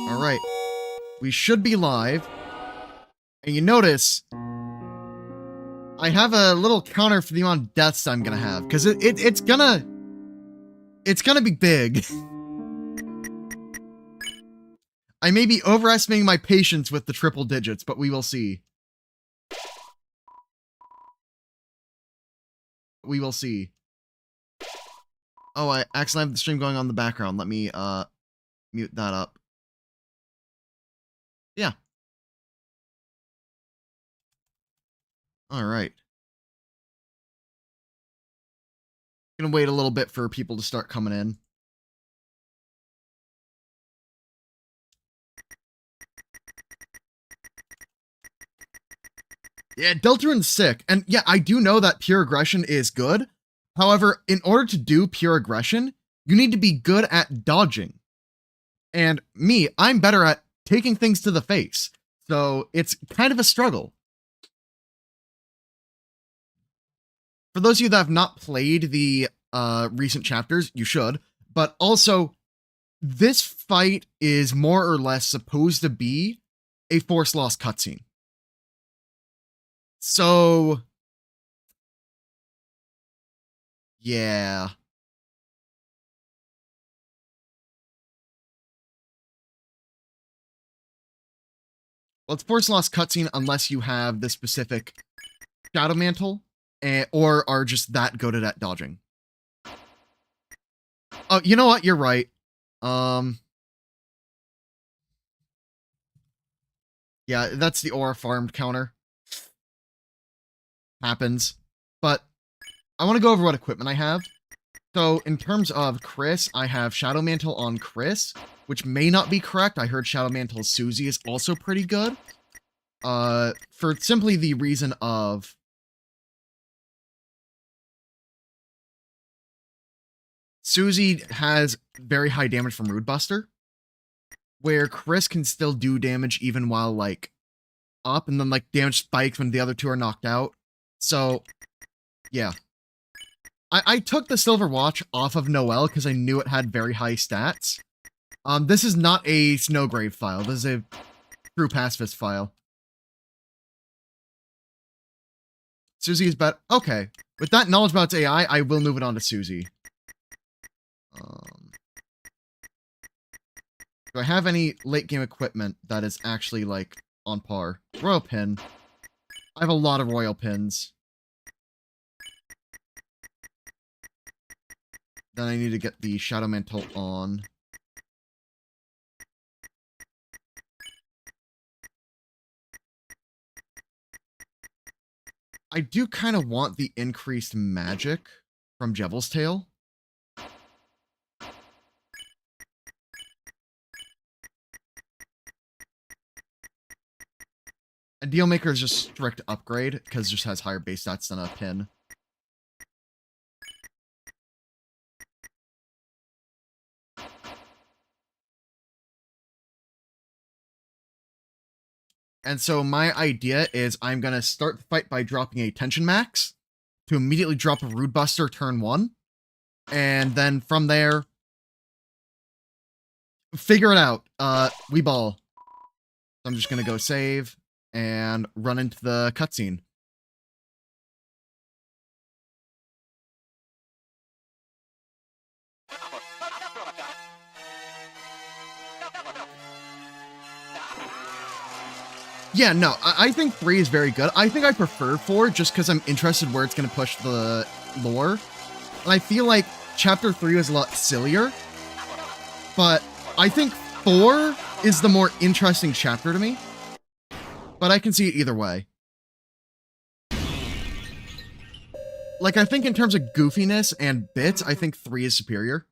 Alright. We should be live. And you notice, I have a little counter for the amount of deaths I'm gonna have, because it's gonna be big. I may be overestimating my patience with the triple digits, but we will see. We will see. Oh, I actually have the stream going on in the background. Let me, mute that up. Yeah. Alright. Gonna wait a little bit for people to start coming in. Yeah, Deltarune's sick. And yeah, I do know that pure aggression is good. However, in order to do pure aggression, you need to be good at dodging. And me, I'm better at taking things to the face. So it's kind of a struggle. For those of you that have not played the recent chapters, you should. But also, this fight is more or less supposed to be a Force Lost cutscene. So, yeah. Well, it's Force Lost cutscene unless you have the specific Shadow Mantle, or are just that good at dodging. Oh, you know what? You're right. Yeah, that's the aura farmed counter. Happens. But I want to go over what equipment I have. So, in terms of Chris, I have Shadow Mantle on Chris, which may not be correct. I heard Shadow Mantle Susie is also pretty good. For simply the reason of... Susie has very high damage from Rude Buster, where Chris can still do damage even while, like, up, and then, like, damage spikes when the other two are knocked out. So, yeah. I took the Silver Watch off of Noelle because I knew it had very high stats. This is not a Snowgrave file. This is a true pacifist file. Susie is better. Okay. With that knowledge about its AI, I will move it on to Susie. Do I have any late game equipment that is actually, like, on par? Royal Pin. I have a lot of Royal Pins. Then I need to get the Shadow Mantle on. I do kind of want the increased magic from Jevel's Tail. A Deal Maker is just strict upgrade, because it just has higher base stats than a pin. And so my idea is I'm going to start the fight by dropping a Tension Max to immediately drop a Rude Buster turn 1. And then from there, figure it out. We ball. So I'm just going to go save and run into the cutscene. Yeah, no, I think 3 is very good. I think I prefer 4 just because I'm interested where it's going to push the lore. And I feel like Chapter 3 was a lot sillier. But I think 4 is the more interesting chapter to me. But I can see it either way. Like, I think in terms of goofiness and bits, I think 3 is superior.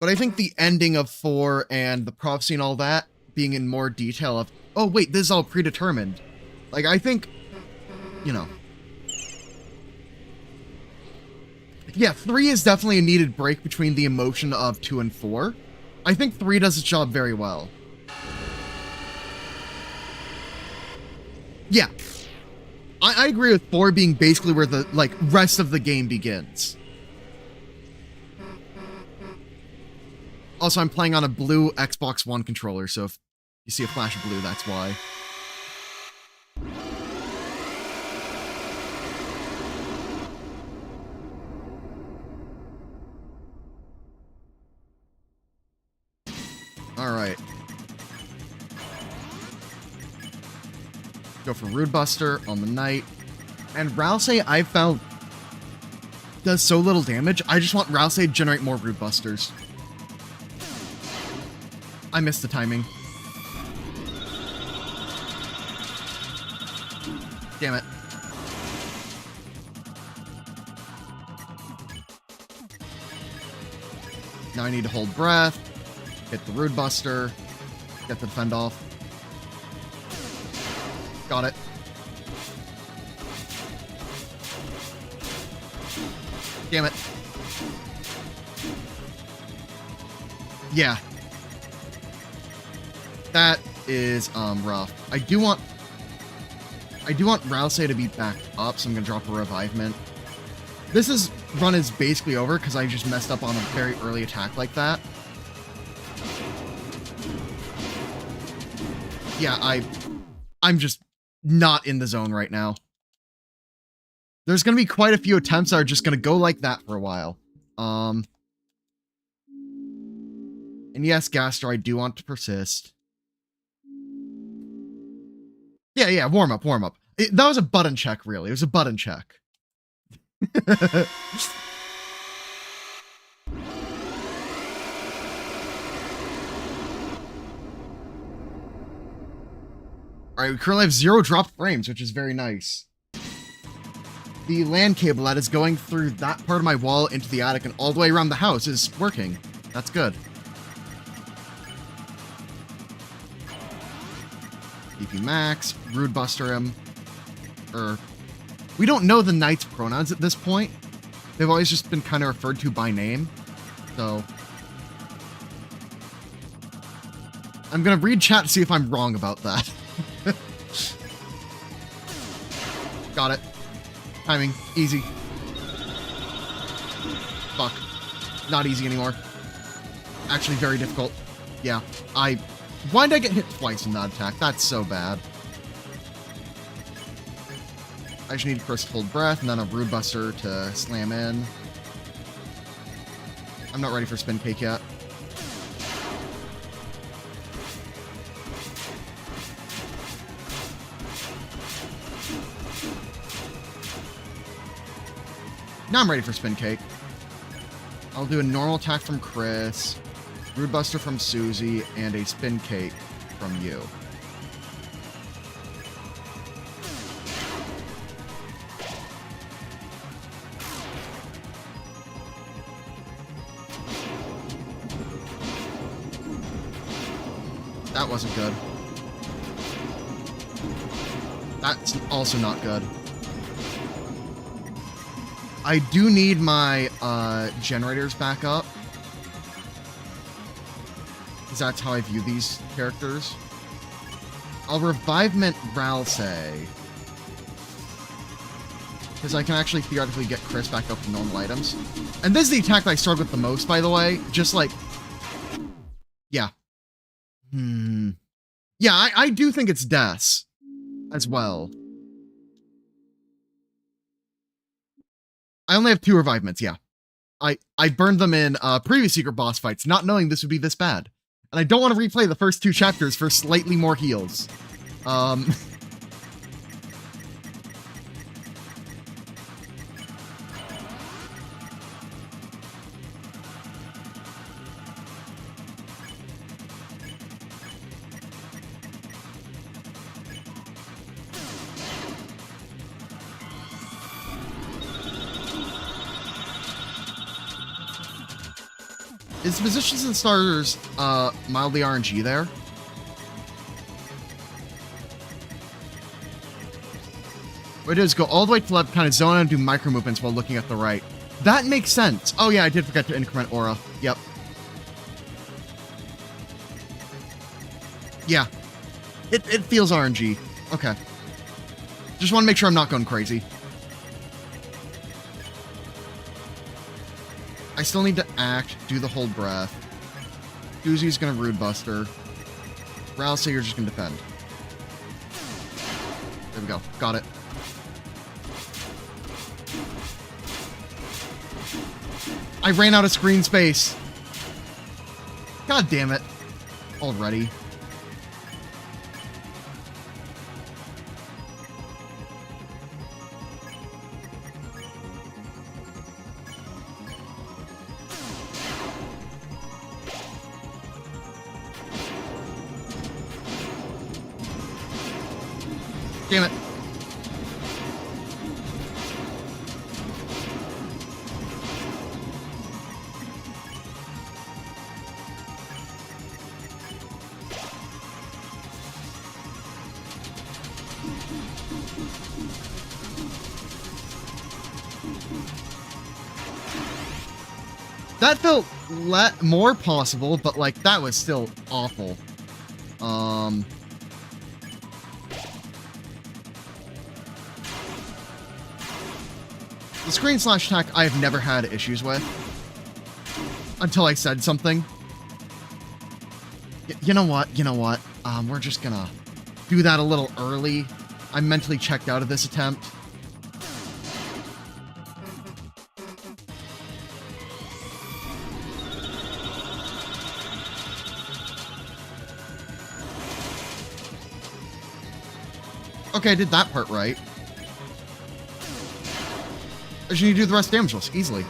But I think the ending of 4 and the prophecy and all that, being in more detail of, oh wait, this is all predetermined. Like, I think, you know. Yeah, 3 is definitely a needed break between the emotion of 2 and 4. I think 3 does its job very well. Yeah. I agree with 4 being basically where the, like, rest of the game begins. Also, I'm playing on a blue Xbox One controller, so if you see a flash of blue, that's why. Alright. Go for Rude Buster on the Knight. And Rousey, I've found, does so little damage. I just want Rousey to generate more Rude Busters. I missed the timing. Damn it. Now I need to hold breath, hit the Rude Buster, get the defend off. Got it. Damn it. Yeah. That is rough. I do want Rousey to be back up, so I'm gonna drop a revivement. This run is basically over because I just messed up on a very early attack like that. Yeah, I'm just not in the zone right now. There's gonna be quite a few attempts that are just gonna go like that for a while. And yes, Gaster, I do want to persist. Yeah, warm up. That was a button check, really. It was a button check. Alright, we currently have 0 dropped frames, which is very nice. The LAN cable that is going through that part of my wall into the attic and all the way around the house is working. That's good. DP Max, Rude Buster him. We don't know the Knight's pronouns at this point. They've always just been kind of referred to by name. So I'm gonna read chat to see if I'm wrong about that. Got it. Timing. Easy. Fuck. Not easy anymore. Actually very difficult. Yeah. Why did I get hit twice in that attack? That's so bad. I just need to first hold breath and then a Rude Buster to slam in. I'm not ready for Spin Cake yet. Now I'm ready for Spin Cake. I'll do a normal attack from Chris, Rude Buster from Susie, and a Spin Cake from you. That wasn't good. That's also not good. I do need my generators back up, because that's how I view these characters. I'll revivement Rousey, because I can actually theoretically get Chris back up to normal items. And this is the attack that I struggled with the most, by the way. Just like, yeah. Yeah, I do think it's Des as well. I only have 2 revivements, yeah. I burned them in previous secret boss fights, not knowing this would be this bad. And I don't want to replay the first 2 chapters for slightly more heals. Is Positions and Starters mildly RNG there? What it is, go all the way to the left, kind of zone out and do micro movements while looking at the right. That makes sense. Oh yeah, I did forget to increment aura. Yep. Yeah. It feels RNG. Okay. Just want to make sure I'm not going crazy. I still need to act, do the hold breath. Susie's gonna Rude Buster. Rouse, you're just gonna defend. There we go. Got it. I ran out of screen space. God damn it. Already. Damn it. That felt more possible, but like that was still awful. The screen slash attack I've never had issues with. Until I said something. You know what? We're just gonna do that a little early. I'm mentally checked out of this attempt. Okay, I did that part right. I just need to do the rest damage less easily.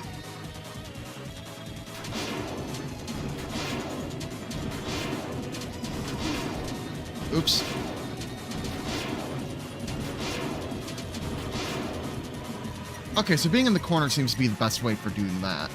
Oops. Okay, so being in the corner seems to be the best way for doing that.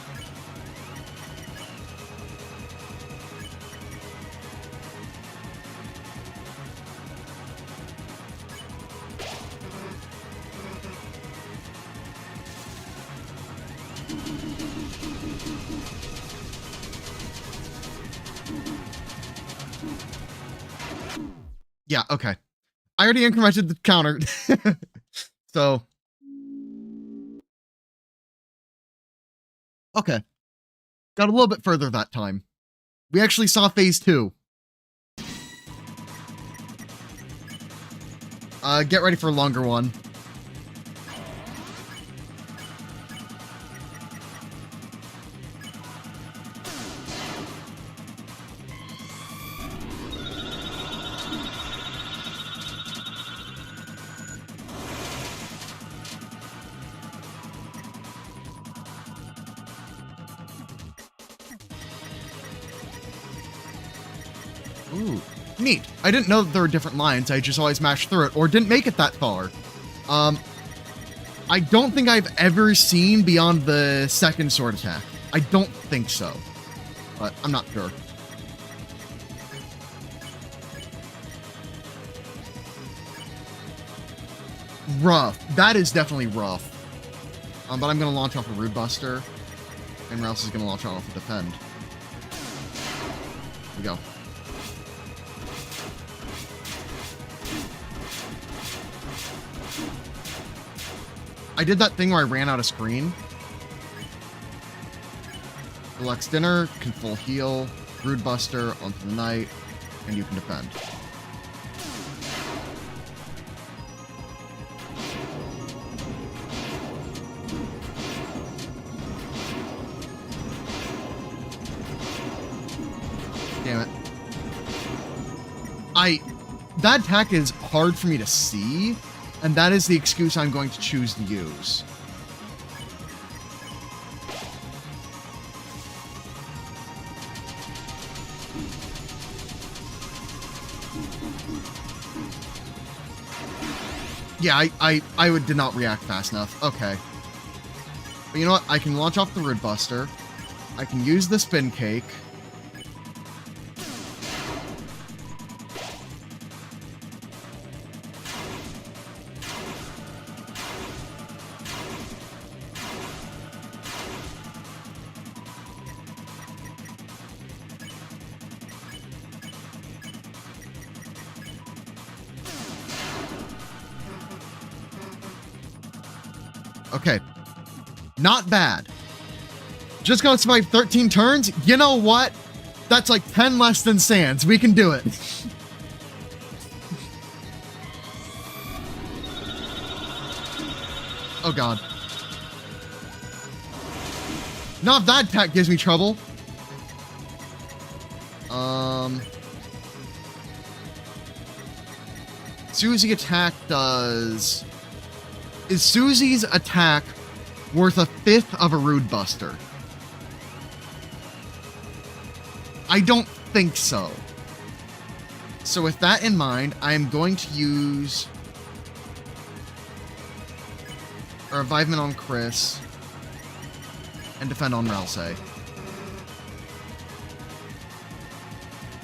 Yeah, okay. I already incremented the counter. So. Okay. Got a little bit further that time. We actually saw phase 2. Get ready for a longer one. Ooh, neat. I didn't know that there were different lines. I just always mashed through it, or didn't make it that far. I don't think I've ever seen beyond the second sword attack. I don't think so, but I'm not sure. Rough. That is definitely rough. But I'm going to launch off a Rude Buster, and Rouse is going to launch off a Defend. Here we go. I did that thing where I ran out of screen. Deluxe Dinner, can full heal, Rude Buster onto the Knight, and you can defend. Damn it. That attack is hard for me to see, and that is the excuse I'm going to choose to use. Yeah, I did not react fast enough. Okay. But you know what? I can launch off the Rude Buster. I can use the Spin Cake. Okay. Not bad. Just gonna survive 13 turns? You know what? That's like 10 less than Sans. We can do it. Oh god. Not if that attack gives me trouble. Susie attack does... Is Susie's attack worth a fifth of a Rude Buster? I don't think so. So with that in mind, I am going to use a Revivement on Chris and Defend on Ralsei.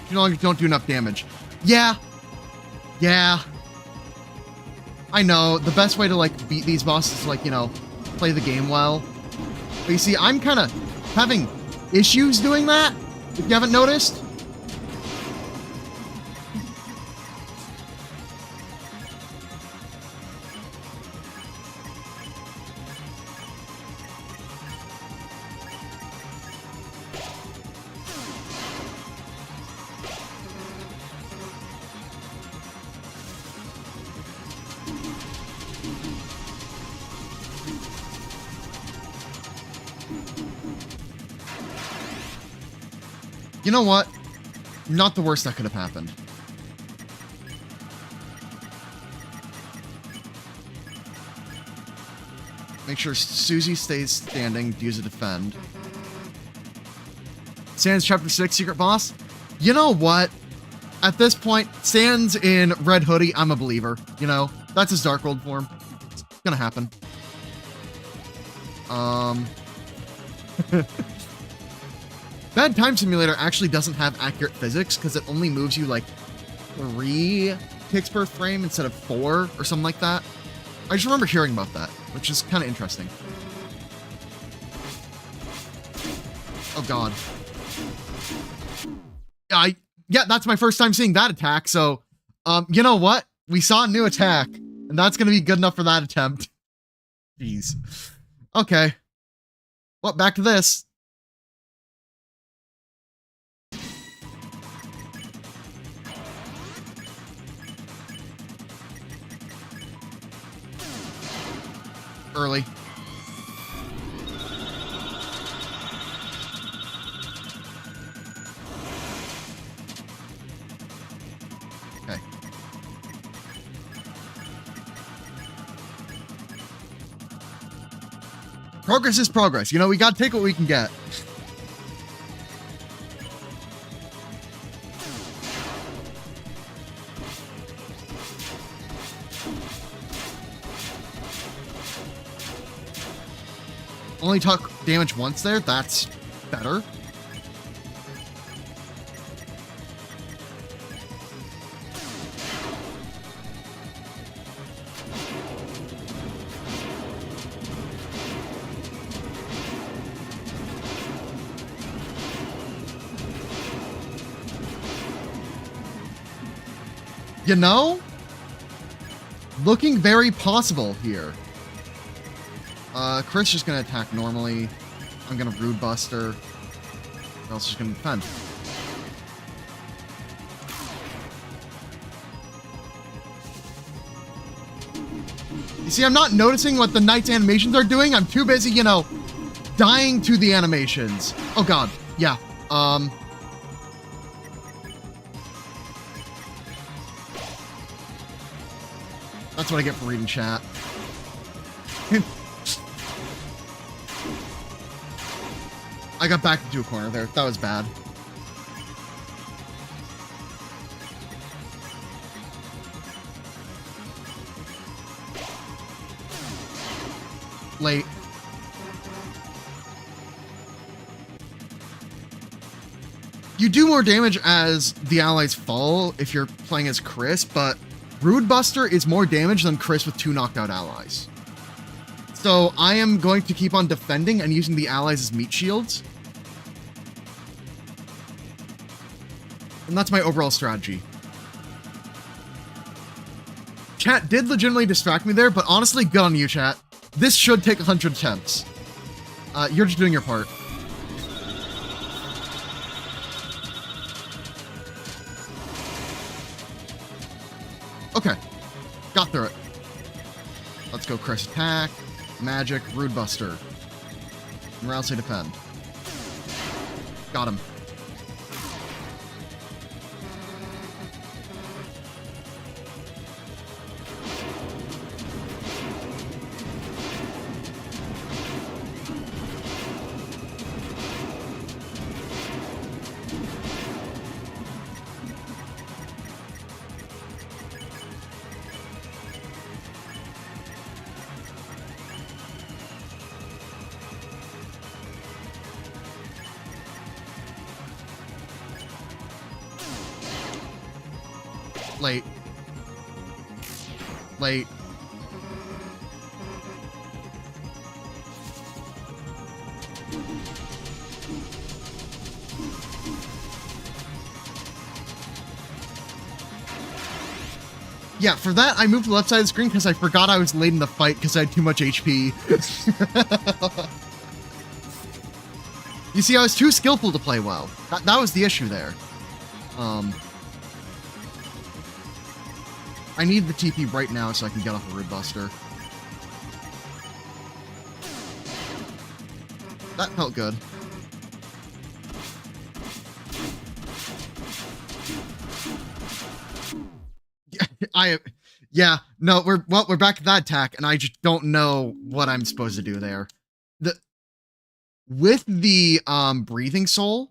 You no longer don't do enough damage. Yeah. I know, the best way to, like, beat these bosses is to, like, you know, play the game well. But you see, I'm kind of having issues doing that, if you haven't noticed. You know what? Not the worst that could have happened. Make sure Susie stays standing, use a defend. Sans Chapter 6 Secret Boss? You know what? At this point, Sans in Red Hoodie, I'm a believer. You know, that's his Dark World form. It's gonna happen. Bad Time Simulator actually doesn't have accurate physics because it only moves you like 3 ticks per frame instead of 4 or something like that. I just remember hearing about that, which is kind of interesting. Oh god. Yeah, that's my first time seeing that attack, so you know what? We saw a new attack, and that's gonna be good enough for that attempt. Jeez. Okay. Well, back to this. Early. Okay. Progress is progress. You know, we gotta take what we can get. Only took damage once there. That's better. You know? Looking very possible here. Chris just gonna attack normally. I'm gonna Rude Buster. Or else she's gonna defend. You see, I'm not noticing what the Knight's animations are doing. I'm too busy, you know, dying to the animations. Oh god, yeah. That's what I get for reading chat. I got backed into a corner there. That was bad. Late. You do more damage as the allies fall if you're playing as Chris, but Rude Buster is more damage than Chris with 2 knocked out allies. So I am going to keep on defending and using the allies as meat shields. And that's my overall strategy. Chat did legitimately distract me there, but honestly, good on you, chat. This should take 100 attempts. You're just doing your part. Okay. Got through it. Let's go Chris attack. Magic. Rude Buster. Morality defend. Got him. Late. Late. Yeah, for that, I moved to the left side of the screen because I forgot I was late in the fight because I had too much HP. You see, I was too skillful to play well. That was the issue there. I need the TP right now so I can get off a Rude Buster. That felt good. Yeah, no, we're back to that attack, and I just don't know what I'm supposed to do there. With the breathing soul,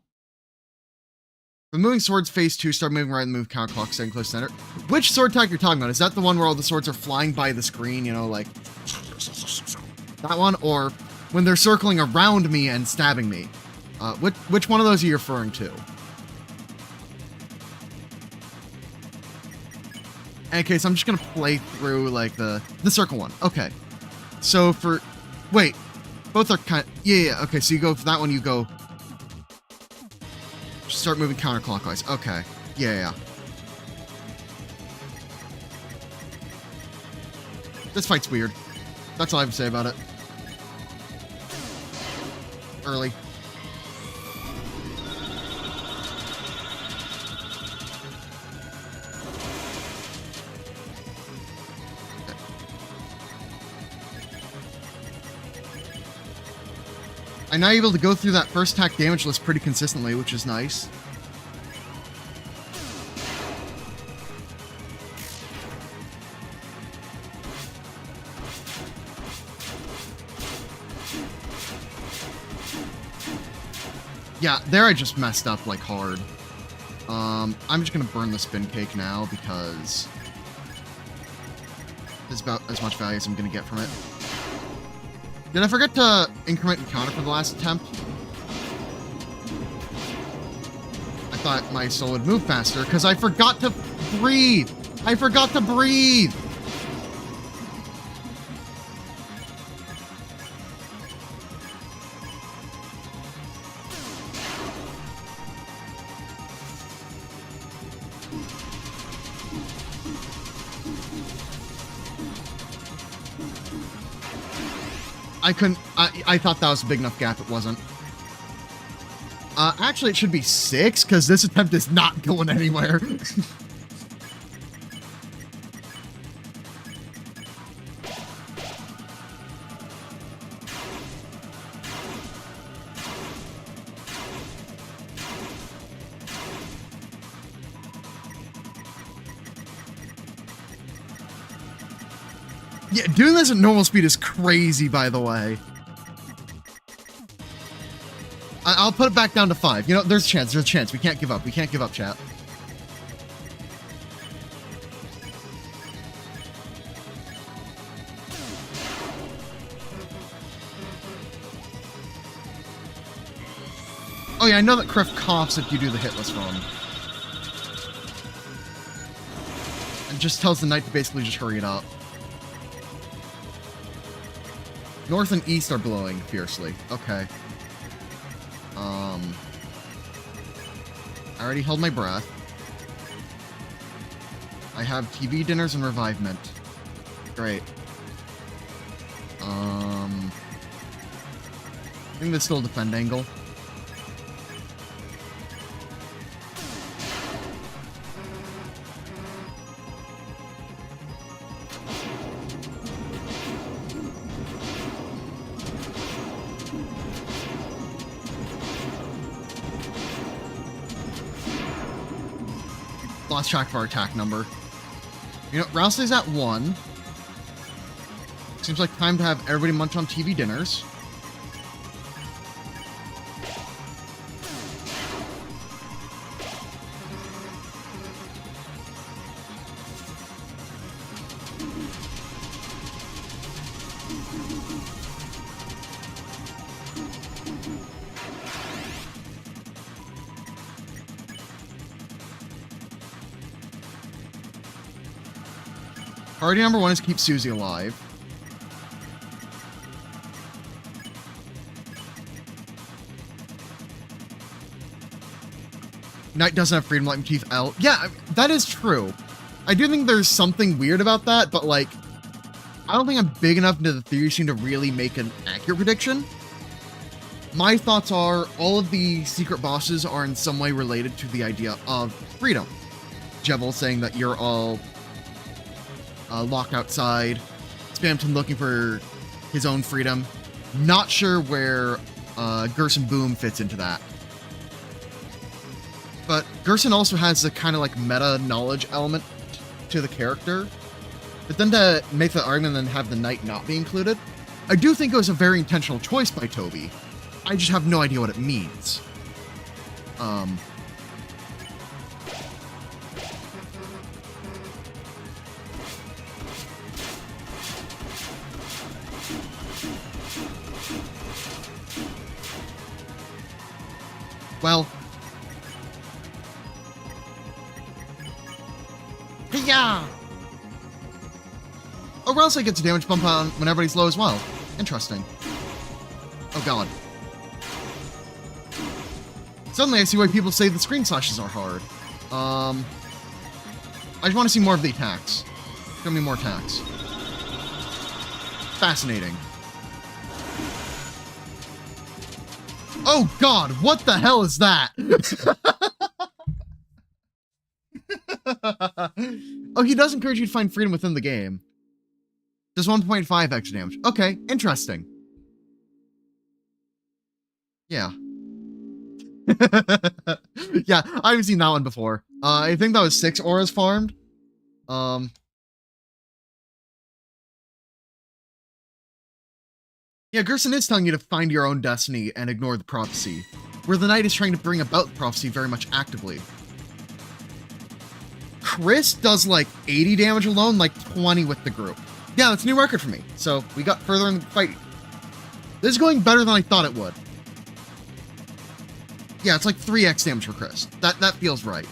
the moving swords phase 2, start moving right and move counterclock, staying close center. Which sword attack you're talking about? Is that the one where all the swords are flying by the screen, you know, like that one? Or when they're circling around me and stabbing me? Which one of those are you referring to? Okay, so I'm just gonna play through like the circle one. Okay. So for wait, both are kind of, yeah, okay, so you go for that one, you go start moving counterclockwise. Okay. Yeah. This fight's weird. That's all I have to say about it. Early. I'm now able to go through that first attack damage list pretty consistently, which is nice. Yeah, there I just messed up, like, hard. I'm just gonna burn the spin cake now, because it's about as much value as I'm gonna get from it. Did I forget to increment and counter for the last attempt? I thought my soul would move faster, because I forgot to breathe! I forgot to breathe! I thought that was a big enough gap. It wasn't. Actually, it should be 6, because this attempt is not going anywhere. Yeah, doing this at normal speed is crazy, by the way. I'll put it back down to 5. You know, there's a chance. We can't give up. We can't give up, chat. Oh yeah, I know that Criff coughs if you do the hitless run. And just tells the knight to basically just hurry it up. North and east are blowing fiercely. Okay. I already held my breath. I have TV dinners and revivement. Great. I think that's still a defend angle. Lost track of our attack number. You know, Rouse is at 1. Seems like time to have everybody munch on TV dinners. Priority number 1 is keep Susie alive. Knight doesn't have freedom like Motif L. Yeah, that is true. I do think there's something weird about that, but like, I don't think I'm big enough into the theory scene to really make an accurate prediction. My thoughts are all of the secret bosses are in some way related to the idea of freedom. Jevil saying that you're all locked outside. Spamton looking for his own freedom. Not sure where Gerson Boom fits into that. But Gerson also has a kind of like meta knowledge element to the character. But then to make the argument and then have the knight not be included, I do think it was a very intentional choice by Toby. I just have no idea what it means. Well. Yeah. Oh, Ralsei gets a damage bump on when everybody's low as well. Interesting. Oh god. Suddenly I see why people say the screen slashes are hard. I just want to see more of the attacks. Show me more attacks. Fascinating. Oh god, what the hell is that? Oh, he does encourage you to find freedom within the game. Does 1.5 extra damage. Okay, interesting. Yeah. Yeah, I haven't seen that one before. I think that was 6 auras farmed. Yeah, Gerson is telling you to find your own destiny and ignore the prophecy, where the knight is trying to bring about the prophecy very much actively. Chris does like 80 damage alone, like 20 with the group. Yeah, that's a new record for me. So we got further in the fight. This is going better than I thought it would. Yeah, it's like 3x damage for Chris. That feels right.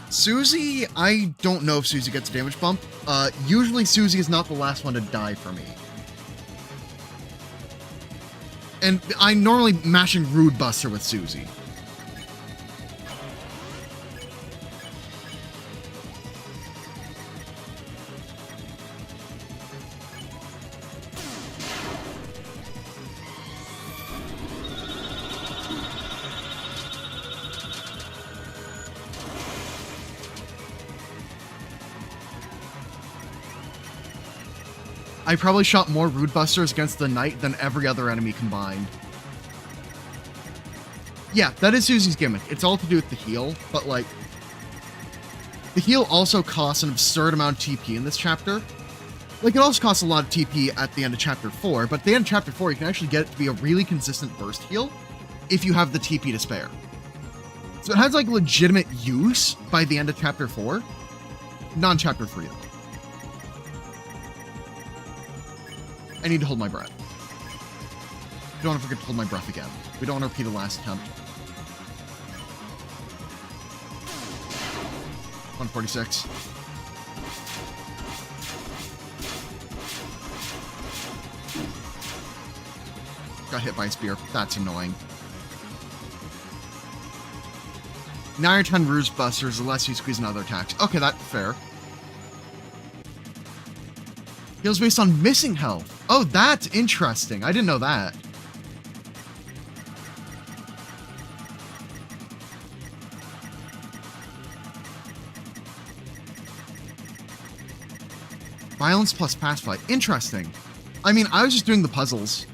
Susie, I don't know if Susie gets a damage bump. Usually Susie is not the last one to die for me. And I'm normally mashing Rude Buster with Susie. I probably shot more Rude Busters against the Knight than every other enemy combined. Yeah, that is Susie's gimmick. It's all to do with the heal, but like, the heal also costs an absurd amount of TP in this chapter. Like, it also costs a lot of TP at the end of chapter 4, but at the end of chapter 4, you can actually get it to be a really consistent burst heal if you have the TP to spare. So it has like legitimate use by the end of chapter 4, not in chapter 3 though. I need to hold my breath. Don't want to forget to hold my breath again. We don't want to repeat the last attempt. 146. Got hit by a spear. That's annoying. 9 or 10 Ruse Busters unless you squeeze another attacks. Okay, that's fair. Heals based on missing health. Oh, that's interesting. I didn't know that. Violence plus pacify. Interesting. I mean, I was just doing the puzzles.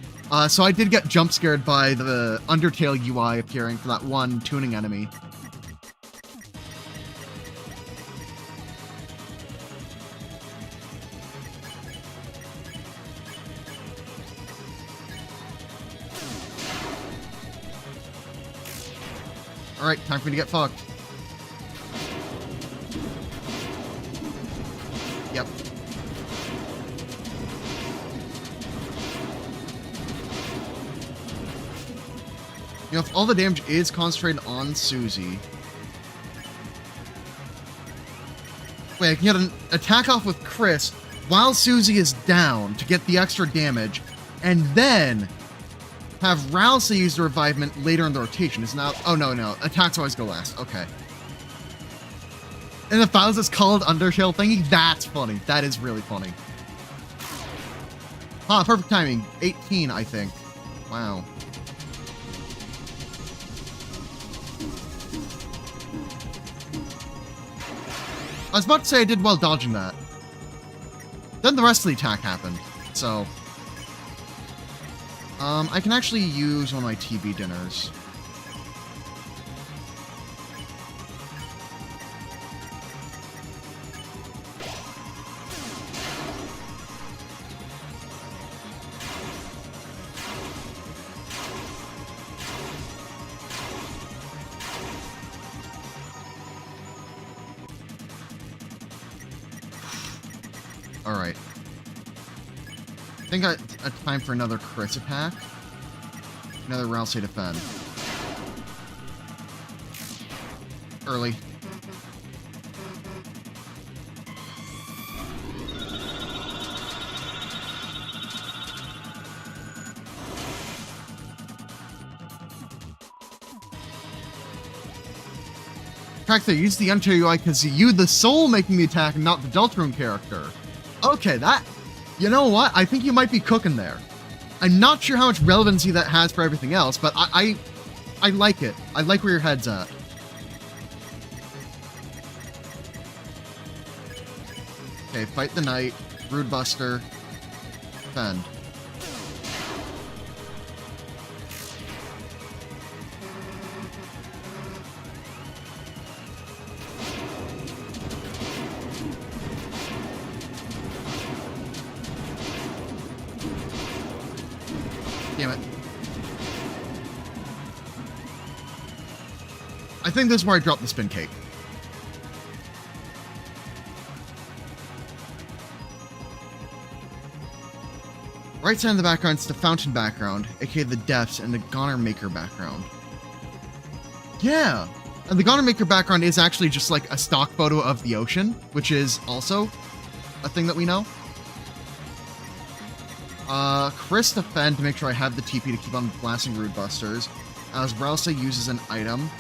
So I did get jump scared by the Undertale UI appearing for that one tuning enemy. Alright, time for me to get fucked. Yep. You know, if all the damage is concentrated on Susie... Wait, I can get an attack off with Chris while Susie is down to get the extra damage, and then have Rousey use the revivement later in the rotation. Is now... Oh, no. Attacks always go last. Okay. And the files is called Undertale thingy? That's funny. That is really funny. Ah, perfect timing. 18, I think. Wow. I was about to say I did well dodging that. Then the rest of the attack happened. So... I can actually use one of my TB dinners. Alright. I think I time for another Chris attack. Another Rousey defend. Early. Track there, use the Undertale UI because you, the soul, making the attack and not the Deltarune character. Okay, that... You know what? I think you might be cooking there. I'm not sure how much relevancy that has for everything else, but I like it. I like where your head's at. Okay, fight the knight, Brood Buster, defend. Damn it. I think this is where I dropped the spin cake. Right side of the background is the fountain background, aka the depths, and the Goner Maker background. Yeah! And the Goner Maker background is actually just like a stock photo of the ocean, which is also a thing that we know. Chris defend to make sure I have the TP to keep on blasting Rude Busters, as Rousey uses an item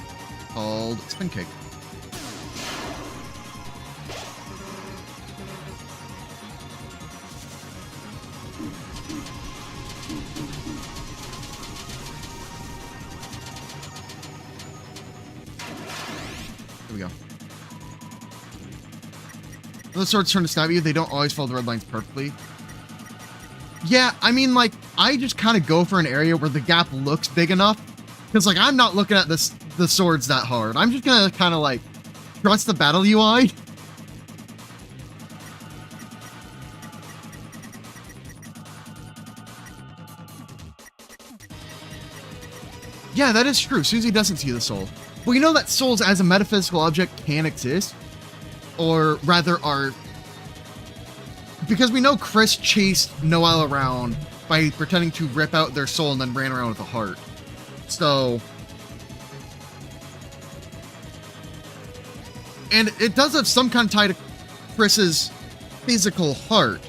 called Spin Cake. Here we go. When the swords turn to stab you, they don't always follow the red lines perfectly. Yeah, I mean, like, I just kind of go for an area where the gap looks big enough. Because, like, I'm not looking at the swords that hard. I'm just going to kind of, like, trust the battle UI. Yeah, that is true. Susie doesn't see the soul. But you know that souls as a metaphysical object can exist? Or rather are... Because we know Chris chased Noelle around by pretending to rip out their soul and then ran around with a heart. So... And it does have some kind of tie to Chris's physical heart.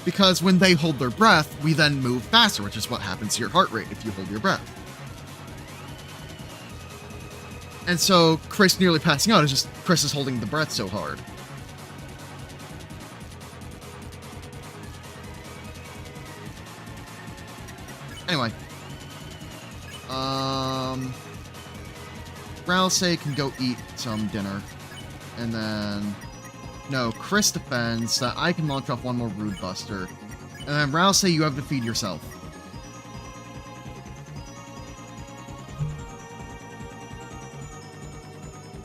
Because when they hold their breath, we then move faster, which is what happens to your heart rate if you hold your breath. And so Chris nearly passing out is just Chris is holding the breath so hard. Anyway. Rousey can go eat some dinner. And then... No, Chris defends so that I can launch off one more Rude Buster. And then Rousey, you have to feed yourself.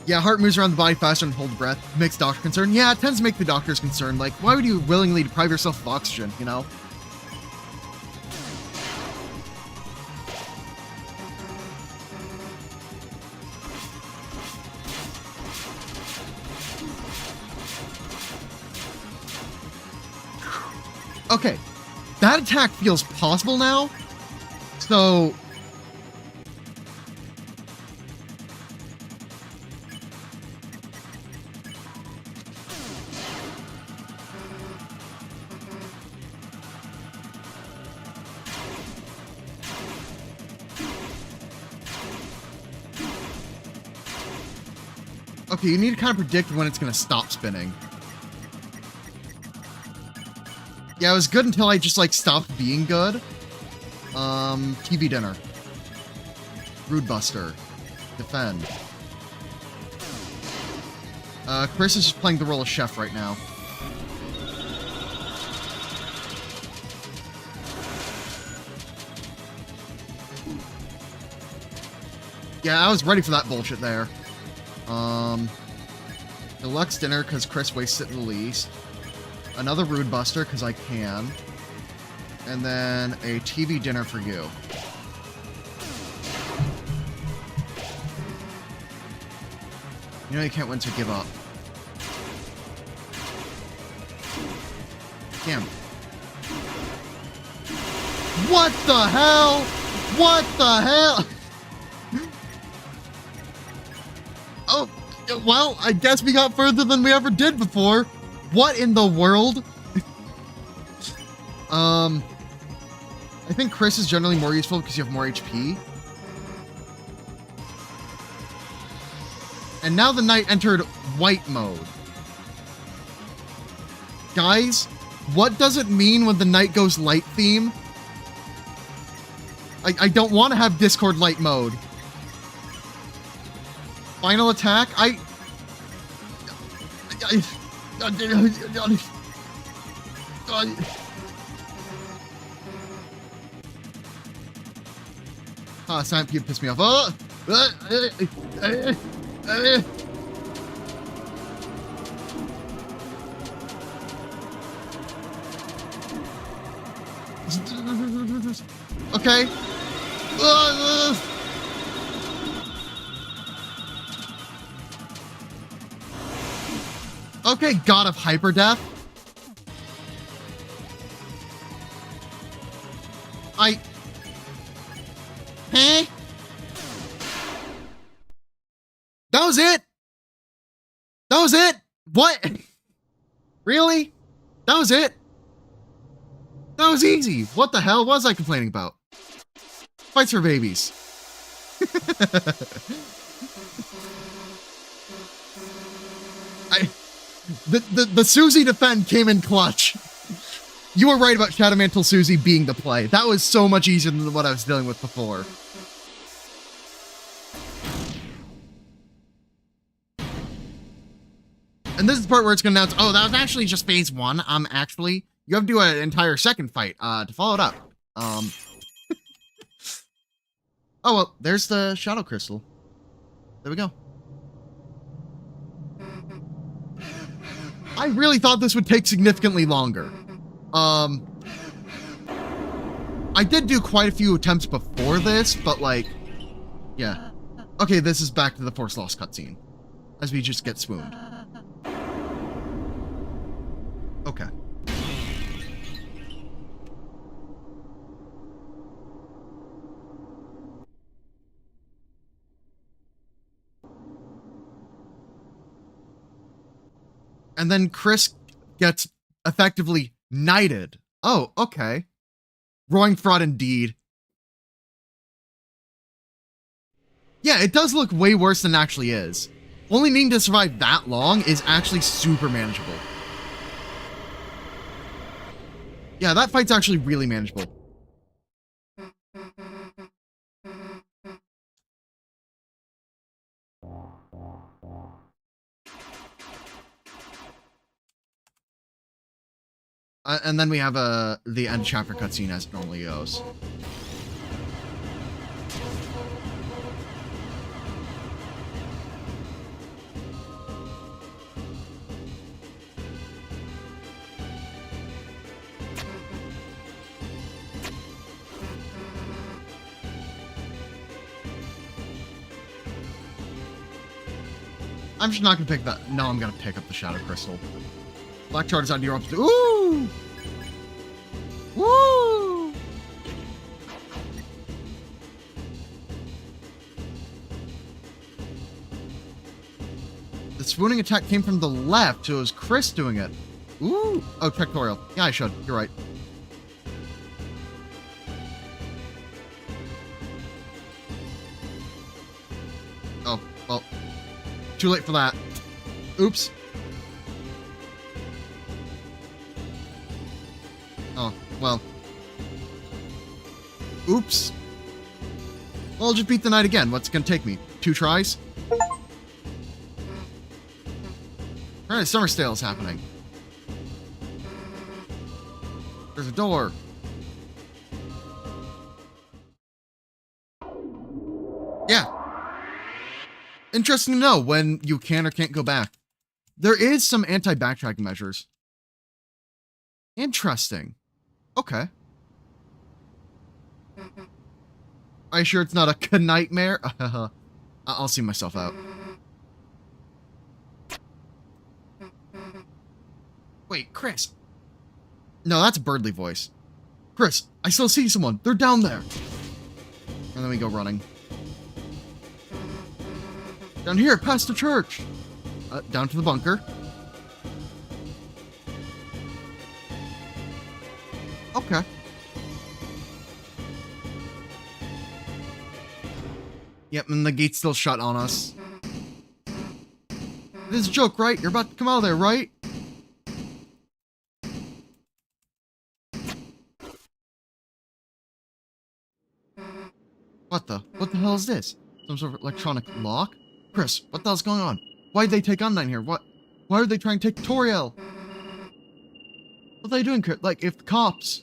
Yeah, heart moves around the body faster and hold breath. Makes doctor concerned. Yeah, it tends to make the doctors concerned. Like, why would you willingly deprive yourself of oxygen, you know? Okay, that attack feels possible now. So... Okay, you need to kind of predict when it's going to stop spinning. Yeah, it was good until I just, like, stopped being good. TV dinner. Rude Buster. Defend. Chris is just playing the role of chef right now. Yeah, I was ready for that bullshit there. Deluxe dinner, because Chris wastes it the least. Another Rude Buster, because I can. And then a TV dinner for you. You know you can't win, so give up. Damn. What the hell? What the hell? Oh, well, I guess we got further than we ever did before. What in the world? I think Chris is generally more useful because you have more HP. And now the knight entered white mode. Guys, what does it mean when the knight goes light theme? I don't want to have Discord light mode. Final attack? Silent P pissed me off. Okay. Okay, God of Hyper Death. Huh? That was it? That was it? What? Really? That was it? That was easy. What the hell was I complaining about? Fights for babies. The Susie defend came in clutch. You were right about Shadowmantle Susie being the play. That was so much easier than what I was dealing with before. And this is the part where it's going to announce, oh, that was actually just phase 1. Actually, you have to do an entire second fight to follow it up. Oh, well, there's the Shadow Crystal. There we go. I really thought this would take significantly longer. I did do quite a few attempts before this, but like, yeah. Okay, this is back to the Force Lost cutscene. As we just get swooned. Okay. And then Chris gets effectively knighted. Oh, okay. Roaring fraud indeed. Yeah, it does look way worse than it actually is. Only needing to survive that long is actually super manageable. Yeah, that fight's actually really manageable. And then we have the end chapter cutscene as it normally goes. I'm just not gonna pick that. No, I'm gonna pick up the Shadow Crystal. Black Chart is on your opposite. Ooh! Woo! The swooning attack came from the left, so it was Chris doing it. Ooh! Oh, pectorial. Yeah, I should. You're right. Oh, well. Too late for that. Oops. Oh, well. Oops. Well, I'll just beat the knight again. What's it gonna take me? 2 tries? Alright, Summer Stale is happening. There's a door. Yeah. Interesting to know when you can or can't go back. There is some anti-backtracking measures. Interesting. Okay. Are you sure it's not a nightmare? I'll see myself out. Wait, Chris. No, that's a Birdly voice. Chris, I still see someone. They're down there. And then we go running. Down here, past the church. Down to the bunker. Okay. Yep, and the gate's still shut on us. This is a joke, right? You're about to come out of there, right? What the hell is this? Some sort of electronic lock? Chris, what the hell's going on? Why'd they take Undyne here? Why are they trying to take Toriel? What are they doing, Chris? Like, if the cops...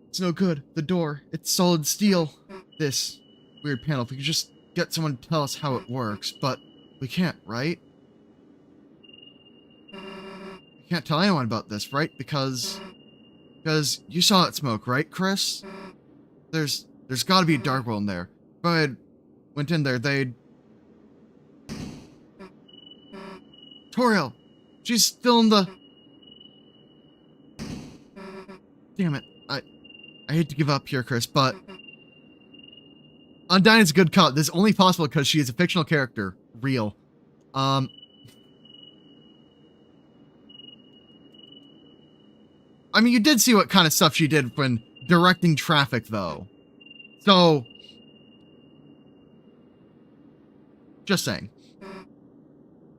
It's no good. The door. It's solid steel. This weird panel. If we could just get someone to tell us how it works, but we can't, right? We can't tell anyone about this, right? Because you saw it smoke, right, Chris? There's gotta be a dark world in there. If I went in there, they'd... Toriel! She's still in the... Damn it. I hate to give up here, Chris, but... Undyne is a good cut. This is only possible because she is a fictional character. Real. I mean, you did see what kind of stuff she did when directing traffic, though. So... Just saying.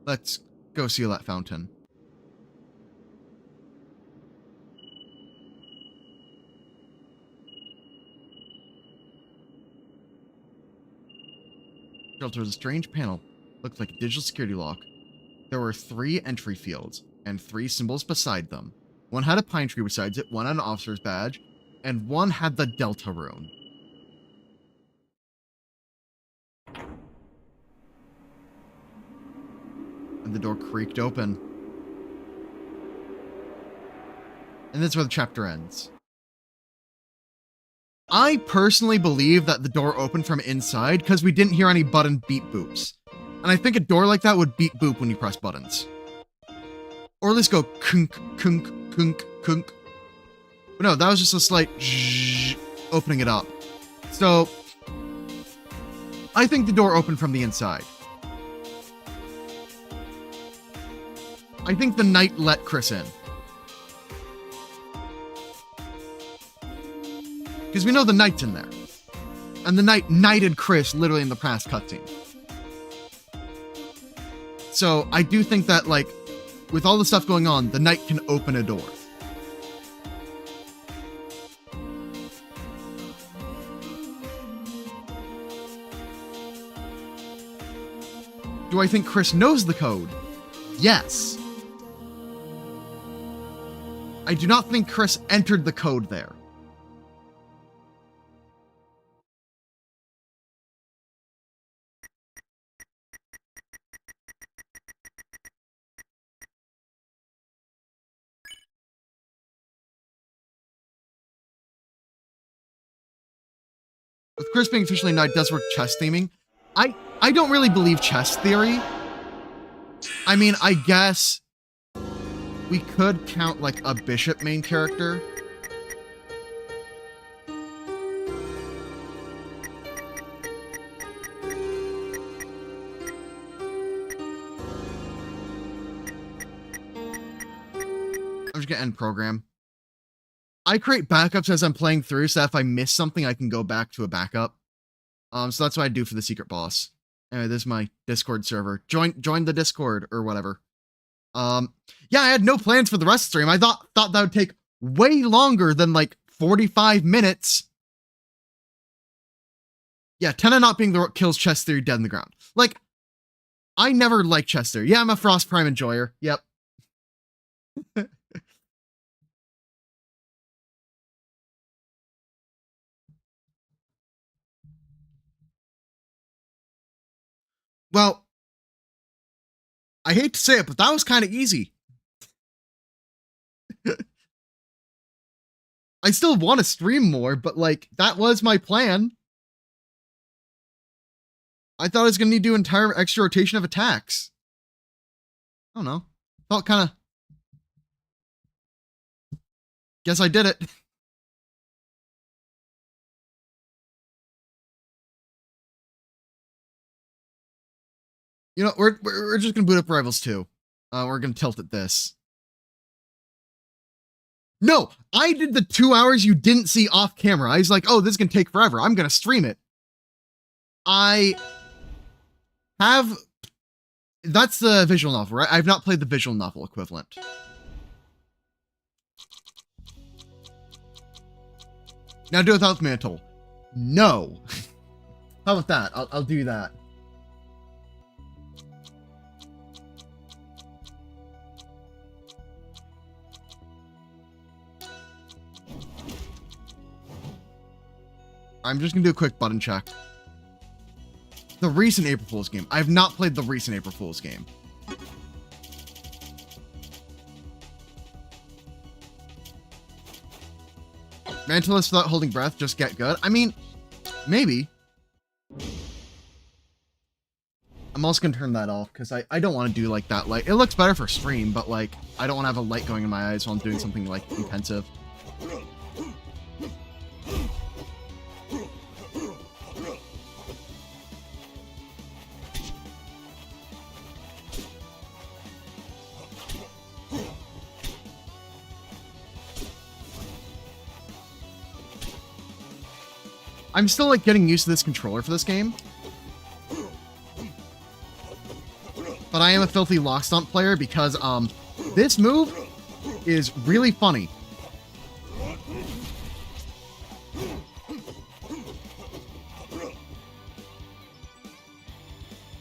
Let's go seal that fountain. Shelter was a strange panel. Looked like a digital security lock. There were 3 entry fields, and 3 symbols beside them. One had a pine tree besides it, one had an officer's badge, and one had the Deltarune. And the door creaked open. And that's where the chapter ends. I personally believe that the door opened from inside because we didn't hear any button beep boops. And I think a door like that would beep boop when you press buttons. Or at least go kunk, kunk, kunk, kunk. But no, that was just a slight zzzz, opening it up. So, I think the door opened from the inside. I think the knight let Chris in. Because we know the knight's in there. And the knight knighted Chris literally in the past cutscene. So I do think that, like, with all the stuff going on, the knight can open a door. Do I think Chris knows the code? Yes. I do not think Chris entered the code there. With Chris being officially knight does work chess theming. I don't really believe chess theory. I mean, I guess we could count like a bishop main character. I'm just gonna end program. I create backups as I'm playing through, so if I miss something, I can go back to a backup. So that's what I do for the secret boss. Anyway, this is my Discord server. Join the Discord or whatever. Yeah, I had no plans for the rest of the stream. I thought that would take way longer than like 45 minutes. Yeah, Tenna not being the what kills chess theory dead in the ground. Like, I never liked chess theory. Yeah, I'm a Frost Prime enjoyer. Yep. Well, I hate to say it, but that was kind of easy. I still want to stream more, but like, that was my plan. I thought I was going to need to do entire extra rotation of attacks. I don't know. Felt kind of... Guess I did it. You know, we're just going to boot up Rivals 2. We're going to tilt at this. No, I did the 2 hours you didn't see off camera. I was like, oh, this is going to take forever. I'm going to stream it. I have... That's the visual novel, right? I've not played the visual novel equivalent. Now do it without mantle. No. How about that? I'll do that. I'm just gonna do a quick button check. The recent April Fool's game. I have not played the recent April Fool's game. Mantless without holding breath, just get good. I mean, maybe. I'm also gonna turn that off because I don't want to do like that light. It looks better for stream, but like I don't want to have a light going in my eyes while I'm doing something like intensive. I'm still like getting used to this controller for this game. But I am a filthy lock stomp player because this move is really funny.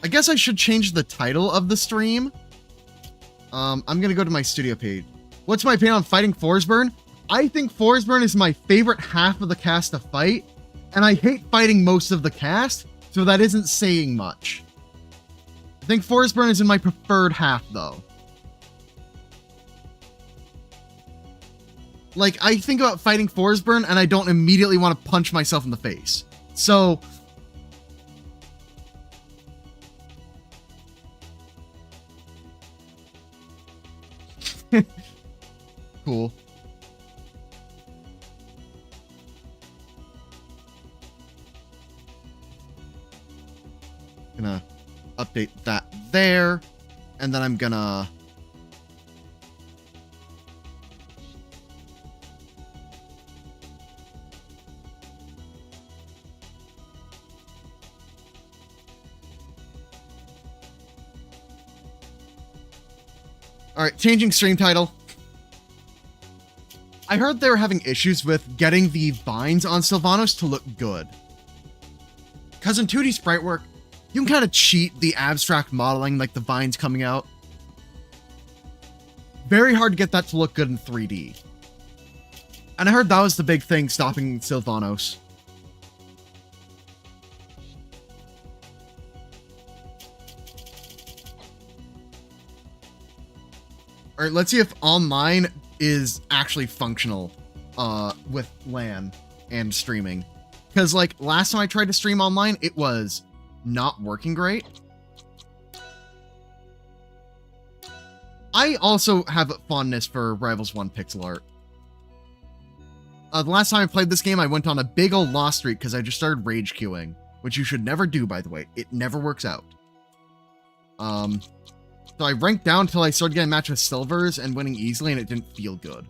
I guess I should change the title of the stream. I'm gonna go to my studio page. What's my opinion on fighting Forsburn? I think Forsburn is my favorite half of the cast to fight. And I hate fighting most of the cast, so that isn't saying much. I think Forsburn is in my preferred half, though. Like, I think about fighting Forsburn, and I don't immediately want to punch myself in the face. So... Cool. Gonna update that there, and then I'm gonna Alright, changing stream title. I heard they were having issues with getting the vines on Sylvanos to look good. Because in 2D sprite work, you can kind of cheat the abstract modeling, like the vines coming out. Very hard to get that to look good in 3D. And I heard that was the big thing stopping Sylvanos. Alright, let's see if online is actually functional with LAN and streaming. Because, like, last time I tried to stream online, it was not working great. I also have fondness for Rivals 1 pixel art. The last time I played this game, I went on a big old loss streak because I just started rage queuing, which you should never do, by the way. It never works out. So I ranked down until I started getting matched with silvers and winning easily, and it didn't feel good.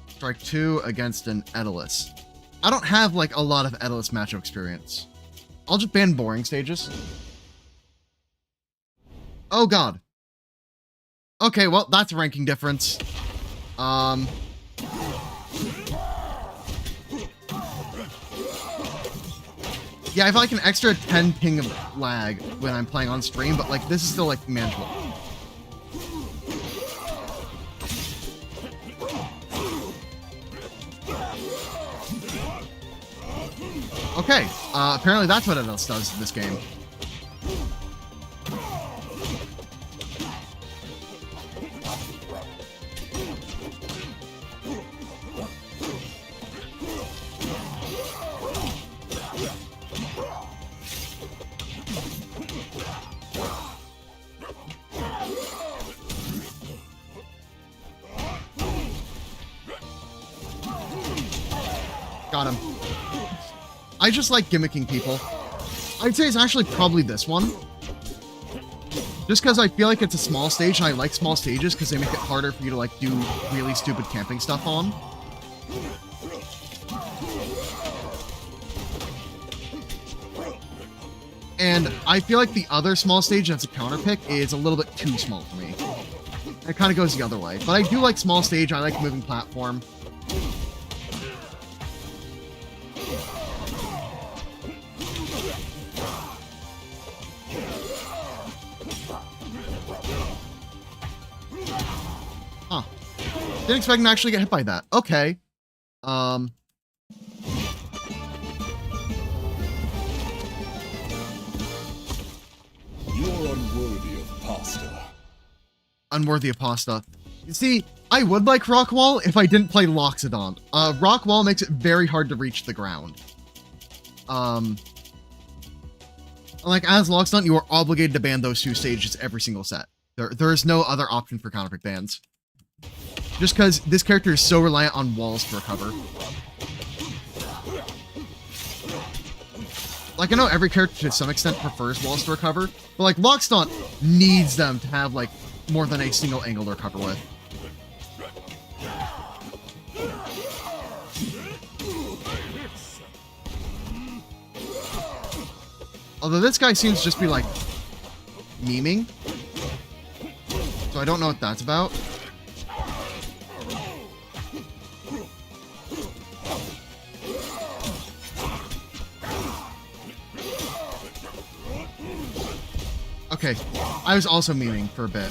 Strike 2 against an Edalus. I don't have, like, a lot of Edalus matchup experience. I'll just ban boring stages. Oh, God. Okay, well, that's a ranking difference. Yeah, I have, like, an extra 10 ping of lag when I'm playing on stream, but, like, this is still, like, manageable. Okay, apparently that's what else does in this game. Got him. I just like gimmicking people. I'd say it's actually probably this one. Just because I feel like it's a small stage, and I like small stages because they make it harder for you to, like, do really stupid camping stuff on. And I feel like the other small stage that's a counter pick is a little bit too small for me. It kind of goes the other way. But I do like small stage, I like moving platform. Huh. Didn't expect him to actually get hit by that. Okay. You're unworthy of pasta. Unworthy of pasta. You see, I would like Rockwall if I didn't play Loxodon. Rockwall makes it very hard to reach the ground. Like, as Loxodon, you are obligated to ban those two stages every single set. There is no other option for counterpick bans. Just because this character is so reliant on walls to recover. Like, I know every character to some extent prefers walls to recover, but, like, Loxodon needs them to have, like, more than a single angle to recover with. Although this guy seems to just be, like, memeing. So I don't know what that's about. Okay, I was also memeing for a bit.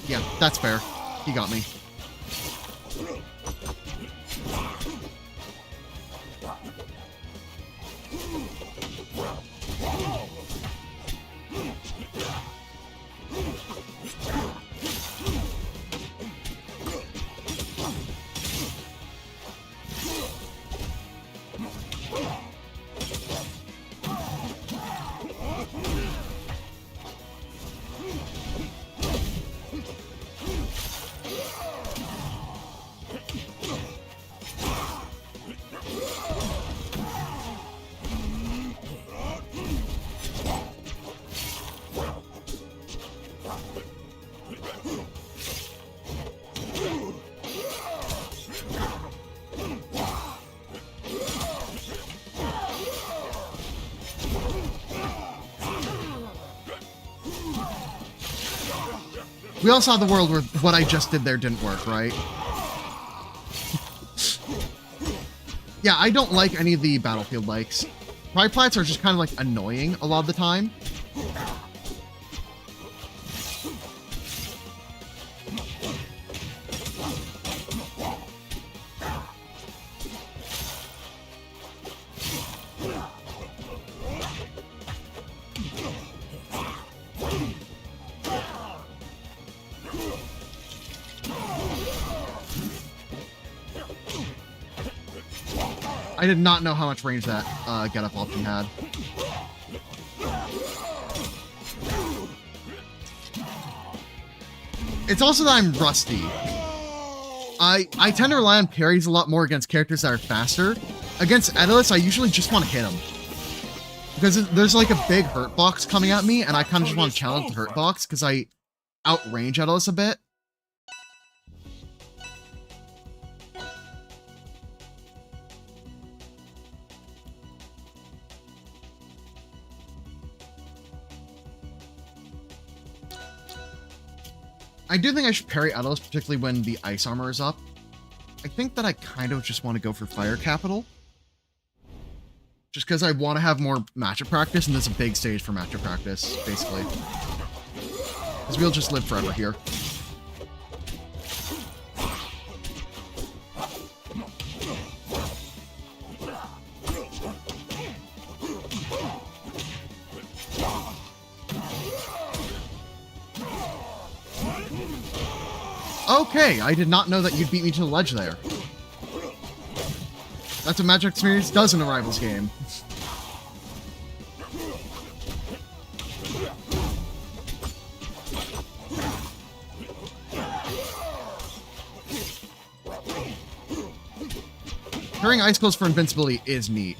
Yeah, that's fair. He got me. We all saw the world where what I just did there didn't work, right? Yeah, I don't like any of the Battlefield likes. Pride Plats are just kind of, like, annoying a lot of the time. I did not know how much range that get-up option had. It's also that I'm rusty. I tend to rely on parries a lot more against characters that are faster. Against Edalus, I usually just want to hit him. Because there's like a big hurt box coming at me, and I kind of just want to challenge the hurt box because I outrange Edalus a bit. I do think I should parry Edalus, particularly when the ice armor is up. I think that I kind of just want to go for Fire Capital. Just because I want to have more matchup practice, and this is a big stage for matchup practice, basically. Because we'll just live forever here. Okay, I did not know that you'd beat me to the ledge there. That's what Magic Experience does in a Rivals game. Carrying Icicles for invincibility is neat.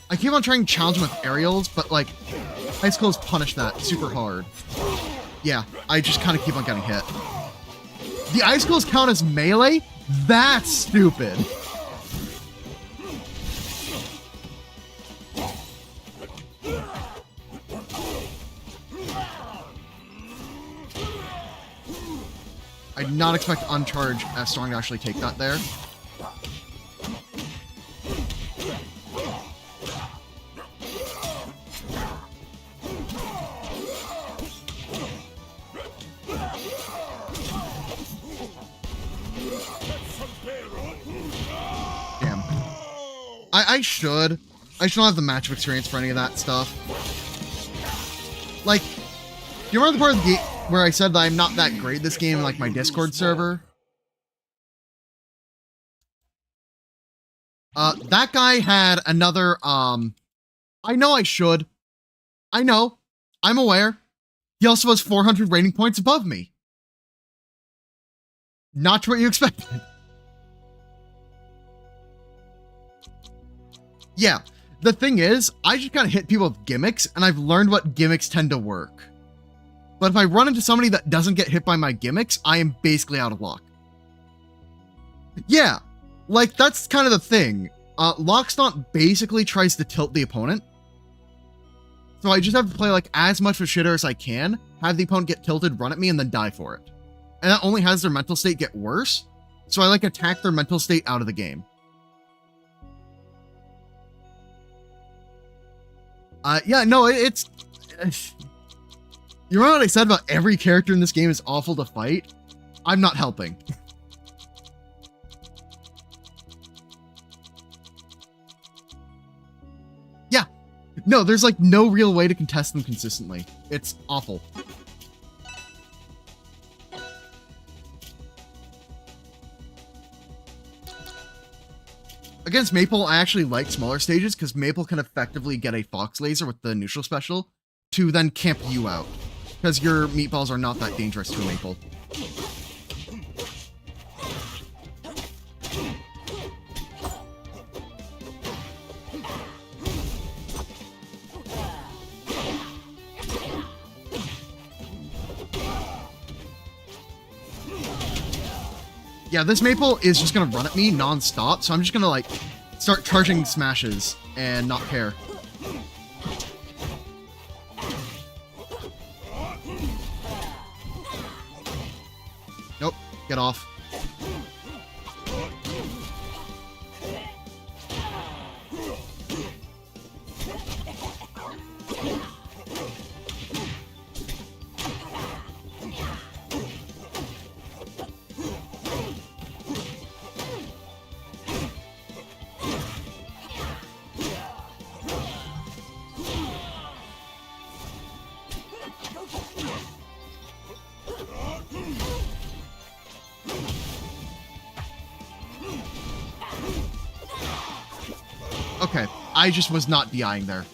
I keep on trying to challenge him with aerials, but like, Icicles punish that super hard. Yeah, I just kind of keep on getting hit. The Icicles count as melee? That's stupid. I did not expect Uncharge as strong to actually take that there. Damn. I should. I should not have the matchup experience for any of that stuff. Like, do you remember the part of the game where I said that I'm not that great at this game in like my Discord server? That guy had another, I know I should. I know. I'm aware. He also has 400 rating points above me. Not what you expected. Yeah, the thing is, I just gotta hit people with gimmicks, and I've learned what gimmicks tend to work. But if I run into somebody that doesn't get hit by my gimmicks, I am basically out of luck. Yeah, like, that's kind of the thing. Lockstomp basically tries to tilt the opponent. So I just have to play, like, as much of a shitter as I can, have the opponent get tilted, run at me, and then die for it. And that only has their mental state get worse, so I, like, attack their mental state out of the game. Yeah, no, it's... You remember what I said about every character in this game is awful to fight? I'm not helping. Yeah. No, there's like no real way to contest them consistently. It's awful. Against Maple, I actually like smaller stages because Maple can effectively get a Fox Laser with the neutral special to then camp you out. Because your meatballs are not that dangerous to a Maple. Yeah, this Maple is just gonna run at me non-stop, so I'm just gonna like start charging smashes and not care. Nope, get off. Okay, I just was not DIing there.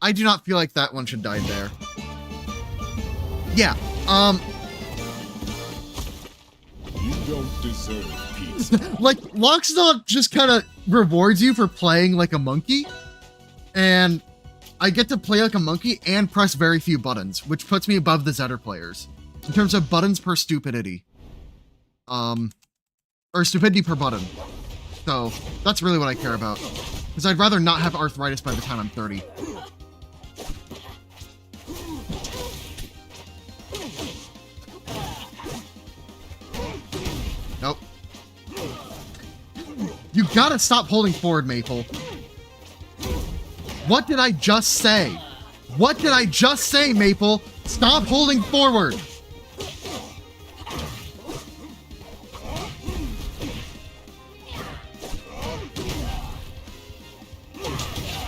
I do not feel like that one should die there. Yeah, You don't deserve pizza. like, Loxodon just kind of rewards you for playing like a monkey, and I get to play like a monkey and press very few buttons, which puts me above the Zetter players in terms of buttons per stupidity. Or stupidity per button. So that's really what I care about, because I'd rather not have arthritis by the time I'm 30. Nope. You gotta stop holding forward, Maple. What did I just say? What did I just say, Maple? Stop holding forward.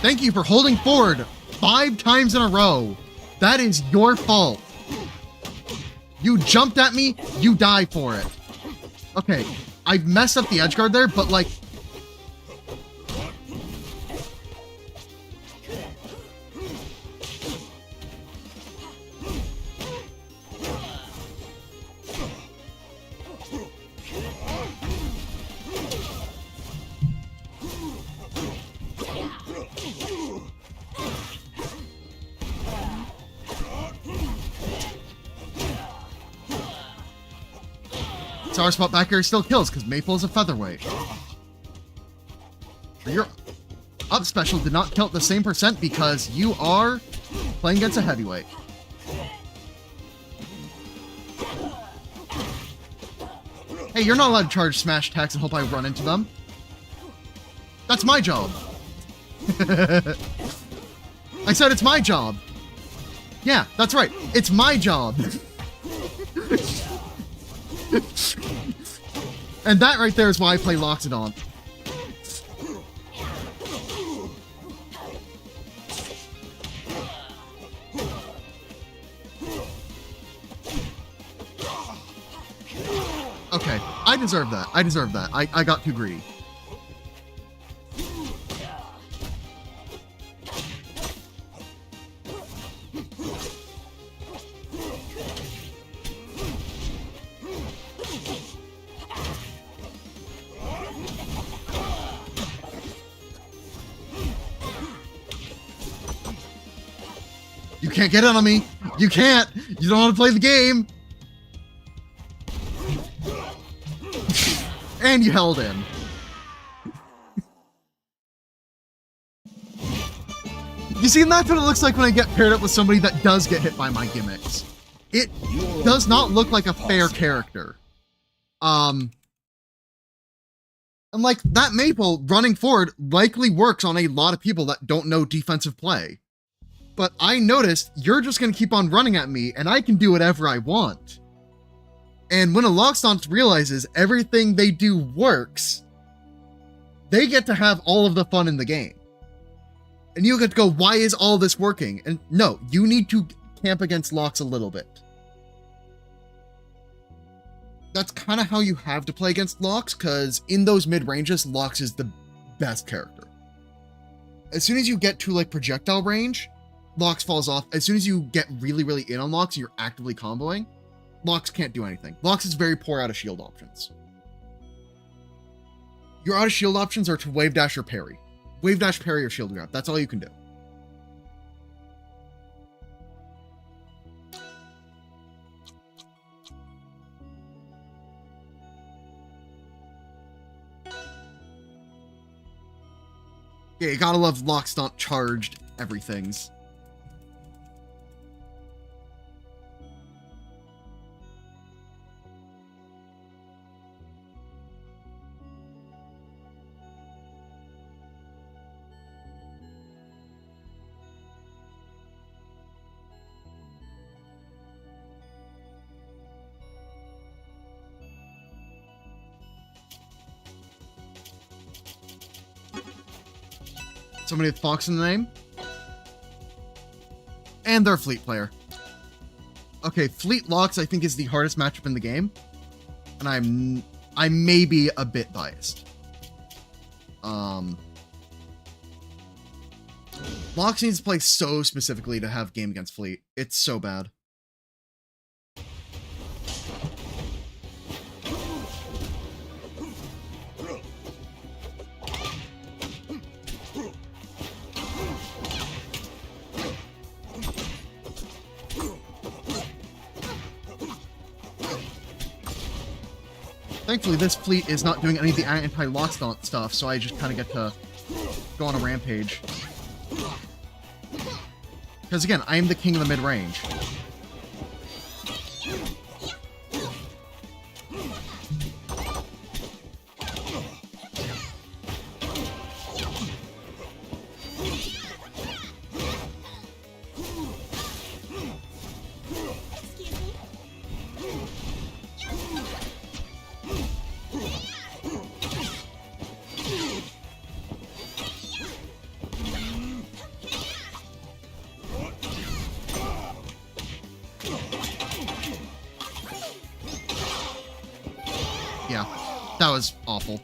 Thank you for holding forward 5 times in a row. That is your fault. You jumped at me, you die for it. Okay, I messed up the edge guard there, but like... Sour Spot back air still kills because Maple is a featherweight. Your up special did not kill at the same percent because you are playing against a heavyweight. Hey, you're not allowed to charge smash attacks and hope I run into them. That's my job. I said it's my job. Yeah, that's right. It's my job. And that right there is why I play Loxodon. Okay, I deserve that. I deserve that. I got too greedy. You can't get in on me. You can't. You don't want to play the game. And you held in. You see, and that's what it looks like when I get paired up with somebody that does get hit by my gimmicks. It does not look like a fair character. And like, that Maple running forward likely works on a lot of people that don't know defensive play. But I noticed you're just going to keep on running at me, and I can do whatever I want. And when a Loxodon realizes everything they do works, they get to have all of the fun in the game. And you get to go, why is all this working? And no, you need to camp against Lox a little bit. That's kind of how you have to play against Lox, because in those mid-ranges, Lox is the best character. As soon as you get to like projectile range, Lox falls off. As soon as you get really, really in on Lox, you're actively comboing, Lox can't do anything. Lox is very poor out of shield options. Your out of shield options are to wave dash or parry. Wave dash, parry, or shield grab. That's all you can do. Yeah, you gotta love Loxodon charged everythings. somebody with Fox in the name. And they're a Fleet player. Okay, Fleet Locks I think is the hardest matchup in the game. And I may be a bit biased. Locks needs to play so specifically to have game against Fleet. It's so bad. Thankfully, this Fleet is not doing any of the anti-lock stuff, so I just kind of get to go on a rampage. Because again, I am the king of the mid-range. Yeah, that was awful.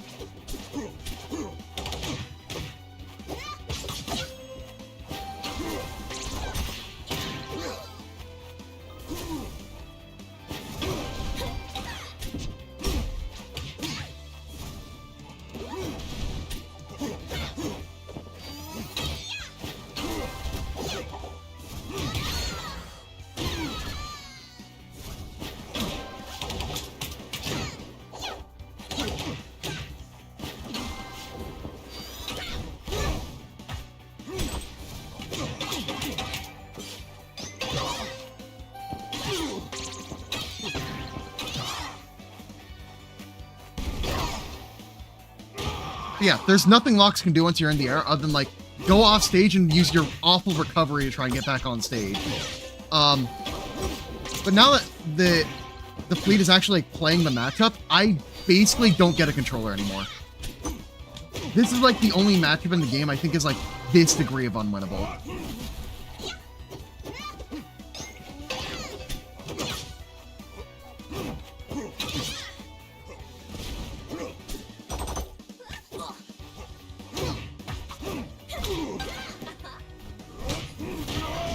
Yeah, there's nothing Locks can do once you're in the air other than, like, go off stage and use your awful recovery to try and get back on stage. But now that the Fleet is actually, like, playing the matchup, I basically don't get a controller anymore. This is, like, the only matchup in the game I think is, like, this degree of unwinnable.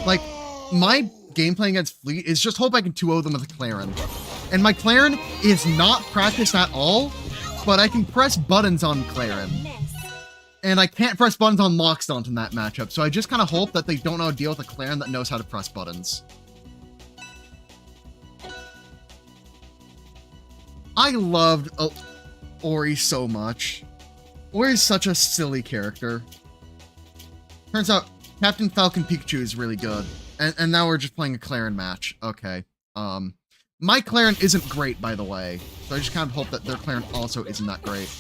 Like, my game plan against Fleet is just hope I can 2-0 them with a Clarin. And my Clarin is not practiced at all, but I can press buttons on Clarin. And I can't press buttons on Lockstaunt in that matchup, so I just kind of hope that they don't know how to deal with a Clarin that knows how to press buttons. I loved Ori so much. Ori's such a silly character. Turns out Captain Falcon Pikachu is really good. And now we're just playing a Clarin match. Okay. My Clarin isn't great, by the way. So I just kind of hope that their Clarin also isn't that great.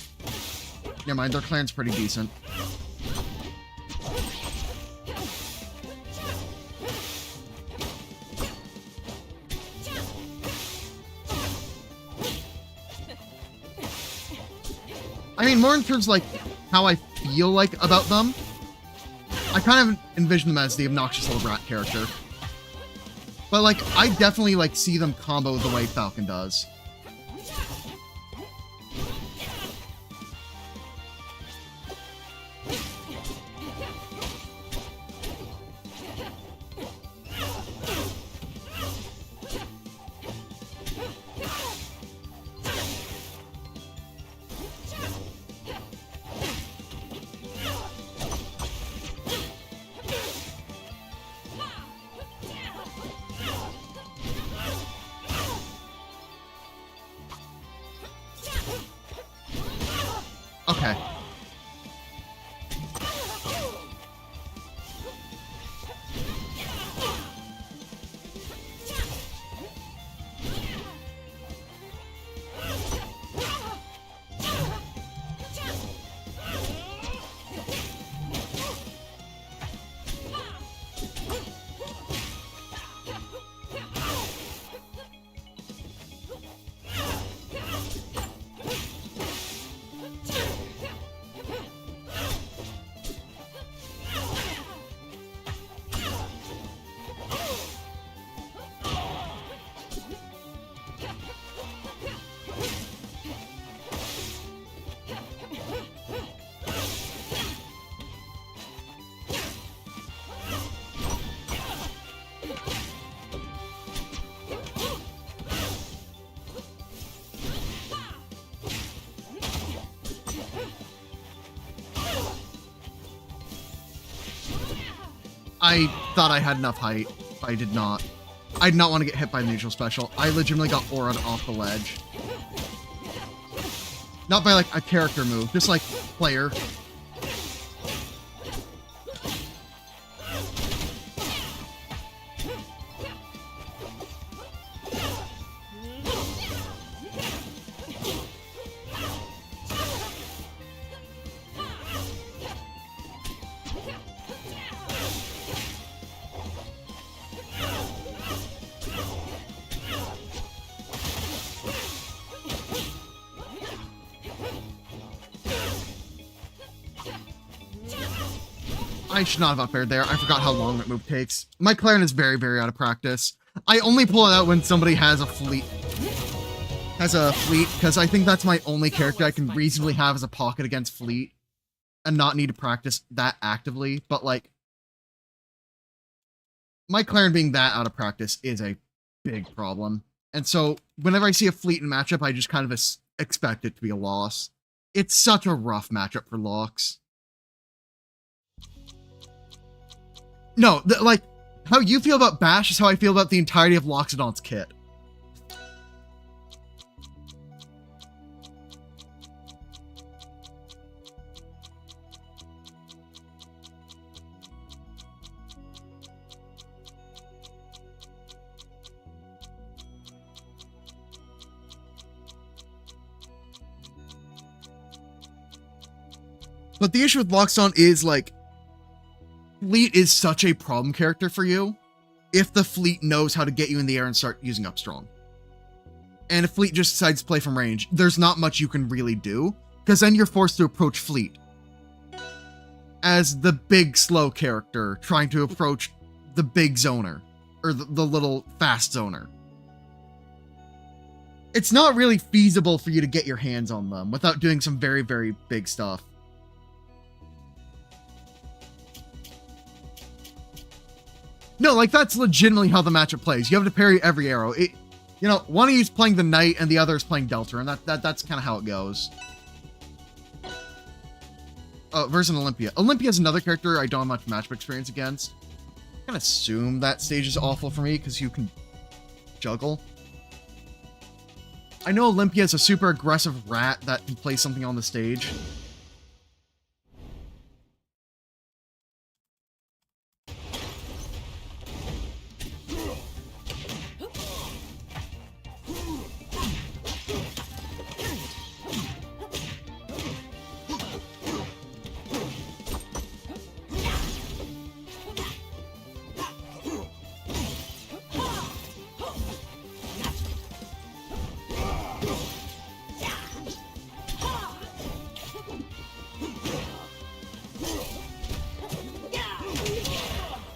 Never mind, their Clarin's pretty decent. I mean, more in terms of, like, how I feel like about them, I kind of envision them as the obnoxious little rat character. But, like, I definitely, like, see them combo the way Falcon does. I thought I had enough height, but I did not. I did not want to get hit by the neutral special. I legitimately got aura'd off the ledge. Not by, like, a character move, just, like, player. I should not have up aired there. I forgot how long that move takes. My Clarion is very, very out of practice. I only pull it out when somebody has a fleet. Because I think that's my only character I can reasonably have as a pocket against fleet. And not need to practice that actively. But, like, my Clarion being that out of practice is a big problem. And so, whenever I see a fleet in matchup, I just kind of expect it to be a loss. It's such a rough matchup for Lox. No, like, how you feel about Bash is how I feel about the entirety of Loxodon's kit. But the issue with Loxodon is, like, Fleet is such a problem character for you if the Fleet knows how to get you in the air and start using up strong. And if Fleet just decides to play from range, there's not much you can really do, because then you're forced to approach Fleet as the big slow character trying to approach the big zoner, or the little fast zoner. It's not really feasible for you to get your hands on them without doing some very, very big stuff. No, like, that's legitimately how the matchup plays. You have to parry every arrow. You know, one of you's playing the Knight and the other is playing Deltarune. That's kind of how it goes. Versus Olympia. Olympia is another character I don't have much matchup experience against. I can assume that stage is awful for me because you can juggle. I know Olympia is a super aggressive rat that can play something on the stage.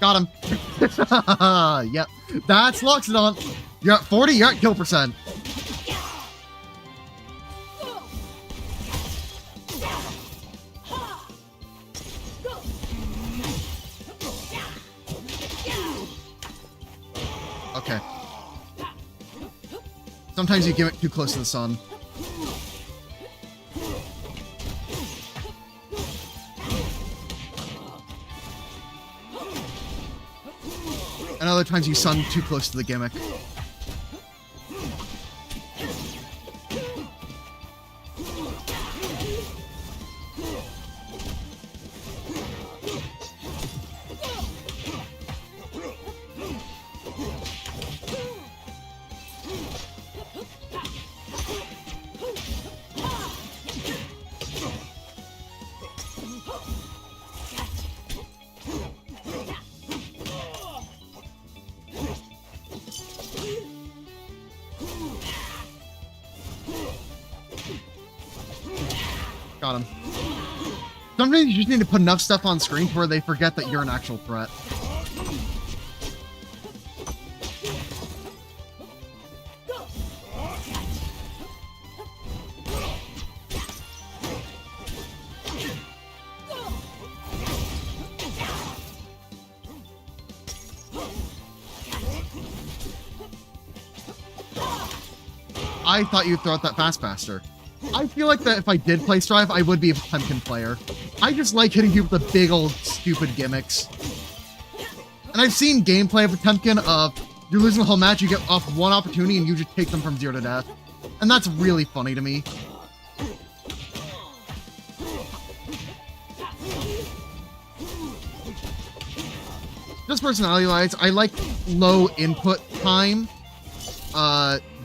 Got him. Yep. That's Loxodon. You're at 40, you're at kill percent. Okay. Sometimes you give it too close to the sun. And other times you sun too close to the gimmick. Got him. Sometimes you just need to put enough stuff on screen to where they forget that you're an actual threat. I thought you'd throw out that fast faster. I feel like that if I did play Strive, I would be a Pumpkin player. I just like hitting people with the big old stupid gimmicks. And I've seen gameplay of Potemkin of you're losing the whole match, you get off one opportunity, and you just take them from 0 to death. And that's really funny to me. Just personality-wise, I like low input time,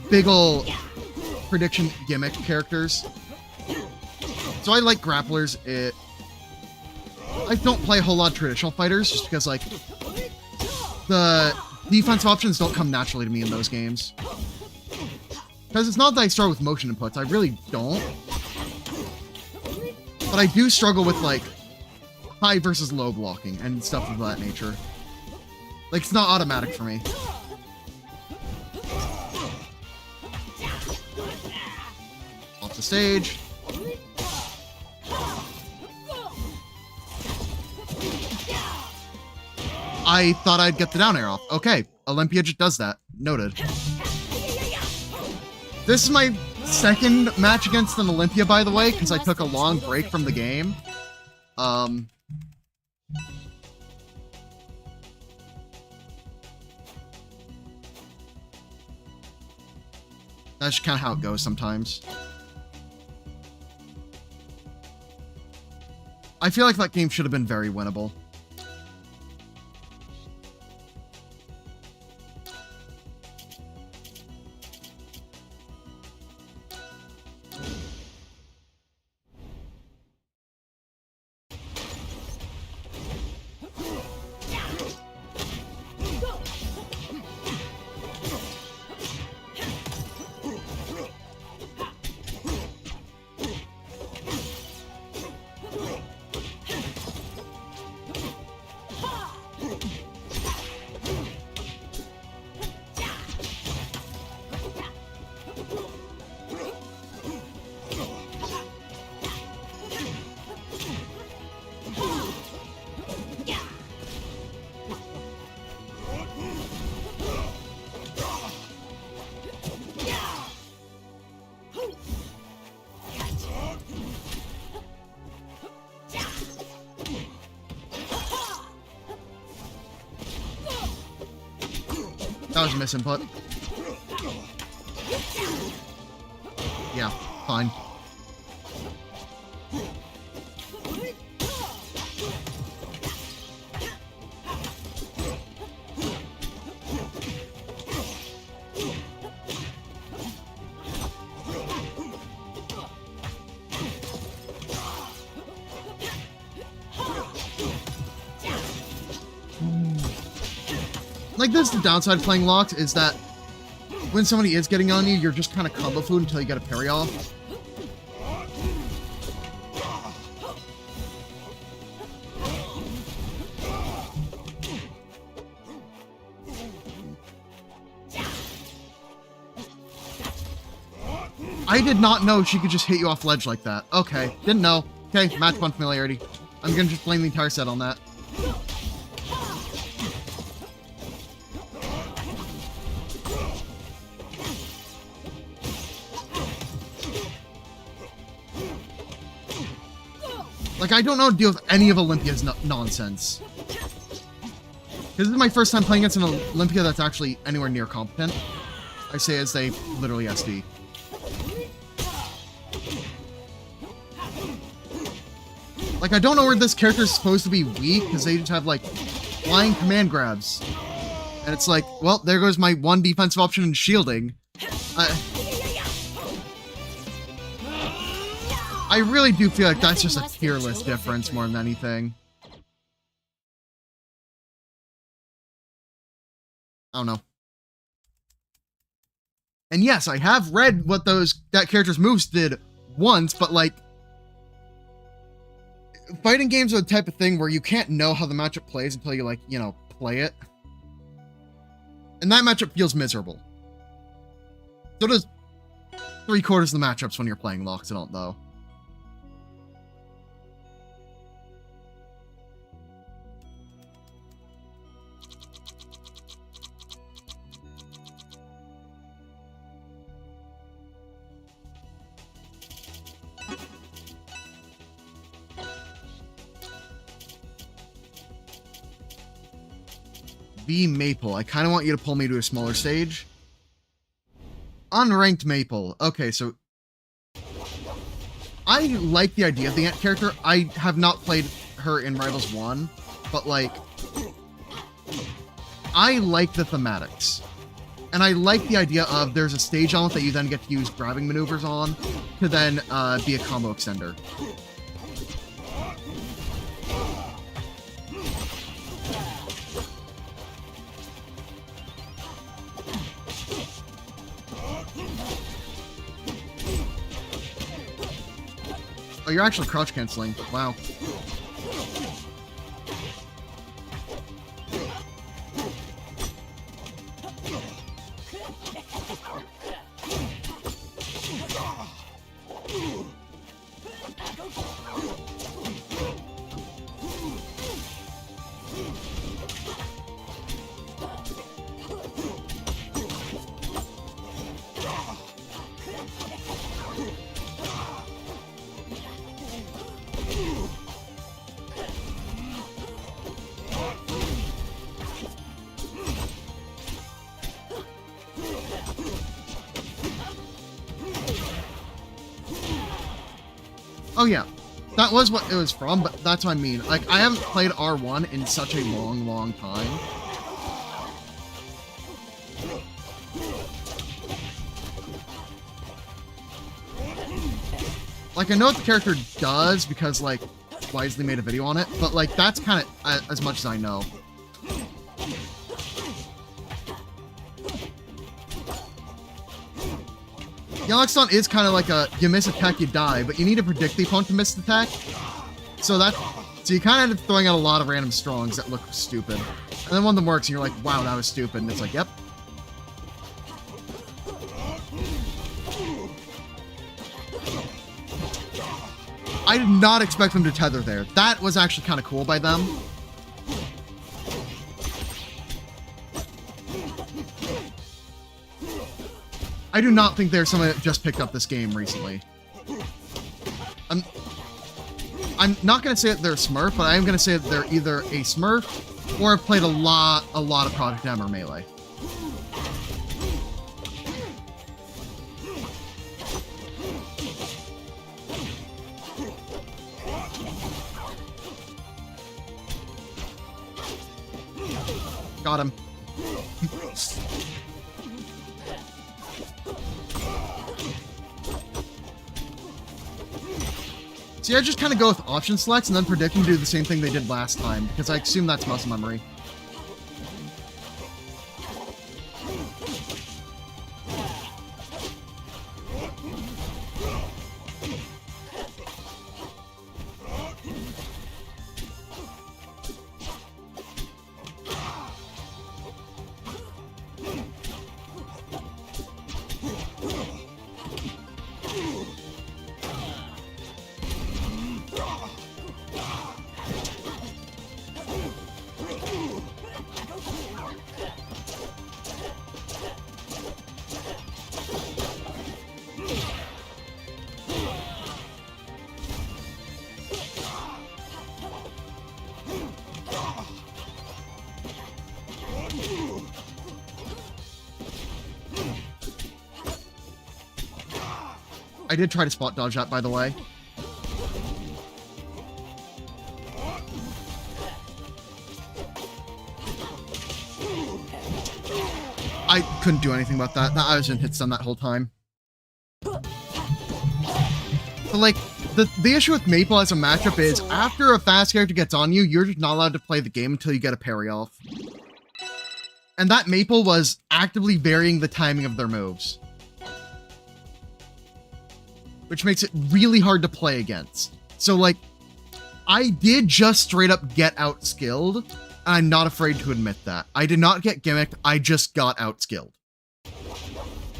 big ol' prediction gimmick characters. So I like grapplers. I don't play a whole lot of traditional fighters just because, like, the defensive options don't come naturally to me in those games. Because it's not that I struggle with motion inputs, I really don't. But I do struggle with, like, high versus low blocking and stuff of that nature. Like, it's not automatic for me. Off the stage. I thought I'd get the down air off. Okay, Olympia just does that. Noted. This is my second match against an Olympia, by the way, because I took a long break from the game. That's just kind of how it goes sometimes. I feel like that game should have been very winnable. That was a misinput. Yeah, fine. Like, this is the downside of playing locked, is that when somebody is getting on you, you're just kind of combo food until you get a parry off. I did not know she could just hit you off ledge like that. Okay, didn't know. Okay, match one familiarity. I'm gonna just blame the entire set on that. Like, I don't know how to deal with any of Olympia's nonsense. This is my first time playing against an Olympia that's actually anywhere near competent. I say as they literally SD. Like, I don't know where this character is supposed to be weak, because they just have, like, flying command grabs. And it's like, well, there goes my one defensive option in shielding. I really do feel like that's just a tier list difference more than anything. I don't know. And yes, I have read what that character's moves did once, but like, fighting games are the type of thing where you can't know how the matchup plays until you, like, you know, play it. And that matchup feels miserable. So does 3/4 of the matchups when you're playing Loxodont, though. v Maple. I kind of want you to pull me to a smaller stage. Unranked Maple. Okay, so I like the idea of the Ant character. I have not played her in Rivals 1, but like, I like the thematics. And I like the idea of there's a stage element that you then get to use grabbing maneuvers on to then be a combo extender. Oh, you're actually crouch canceling. Wow. Oh yeah, that was what it was from, but that's what I mean. Like, I haven't played R1 in such a long, long time. Like, I know what the character does because, like, Wisely made a video on it, but, like, that's kind of as much as I know. Yellow Stun is kind of like a, you miss attack, you die, but you need to predict the opponent to miss the attack. So you kind of end up throwing out a lot of random strongs that look stupid. And then one of them works and you're like, wow, that was stupid. And it's like, yep. I did not expect them to tether there. That was actually kind of cool by them. I do not think there's someone that just picked up this game recently. I'm not going to say that they're a Smurf, but I am going to say that they're either a Smurf or have played a lot of Project M or Melee. Got him. See, I just kind of go with option selects and then predict and do the same thing they did last time, because I assume that's muscle memory. I did try to spot dodge that, by the way. I couldn't do anything about that. I was in hit stun that whole time. But like, the issue with Maple as a matchup is after a fast character gets on you, you're just not allowed to play the game until you get a parry off. And that Maple was actively varying the timing of their moves, which makes it really hard to play against. So like, I did just straight up get outskilled, and I'm not afraid to admit that. I did not get gimmicked, I just got outskilled.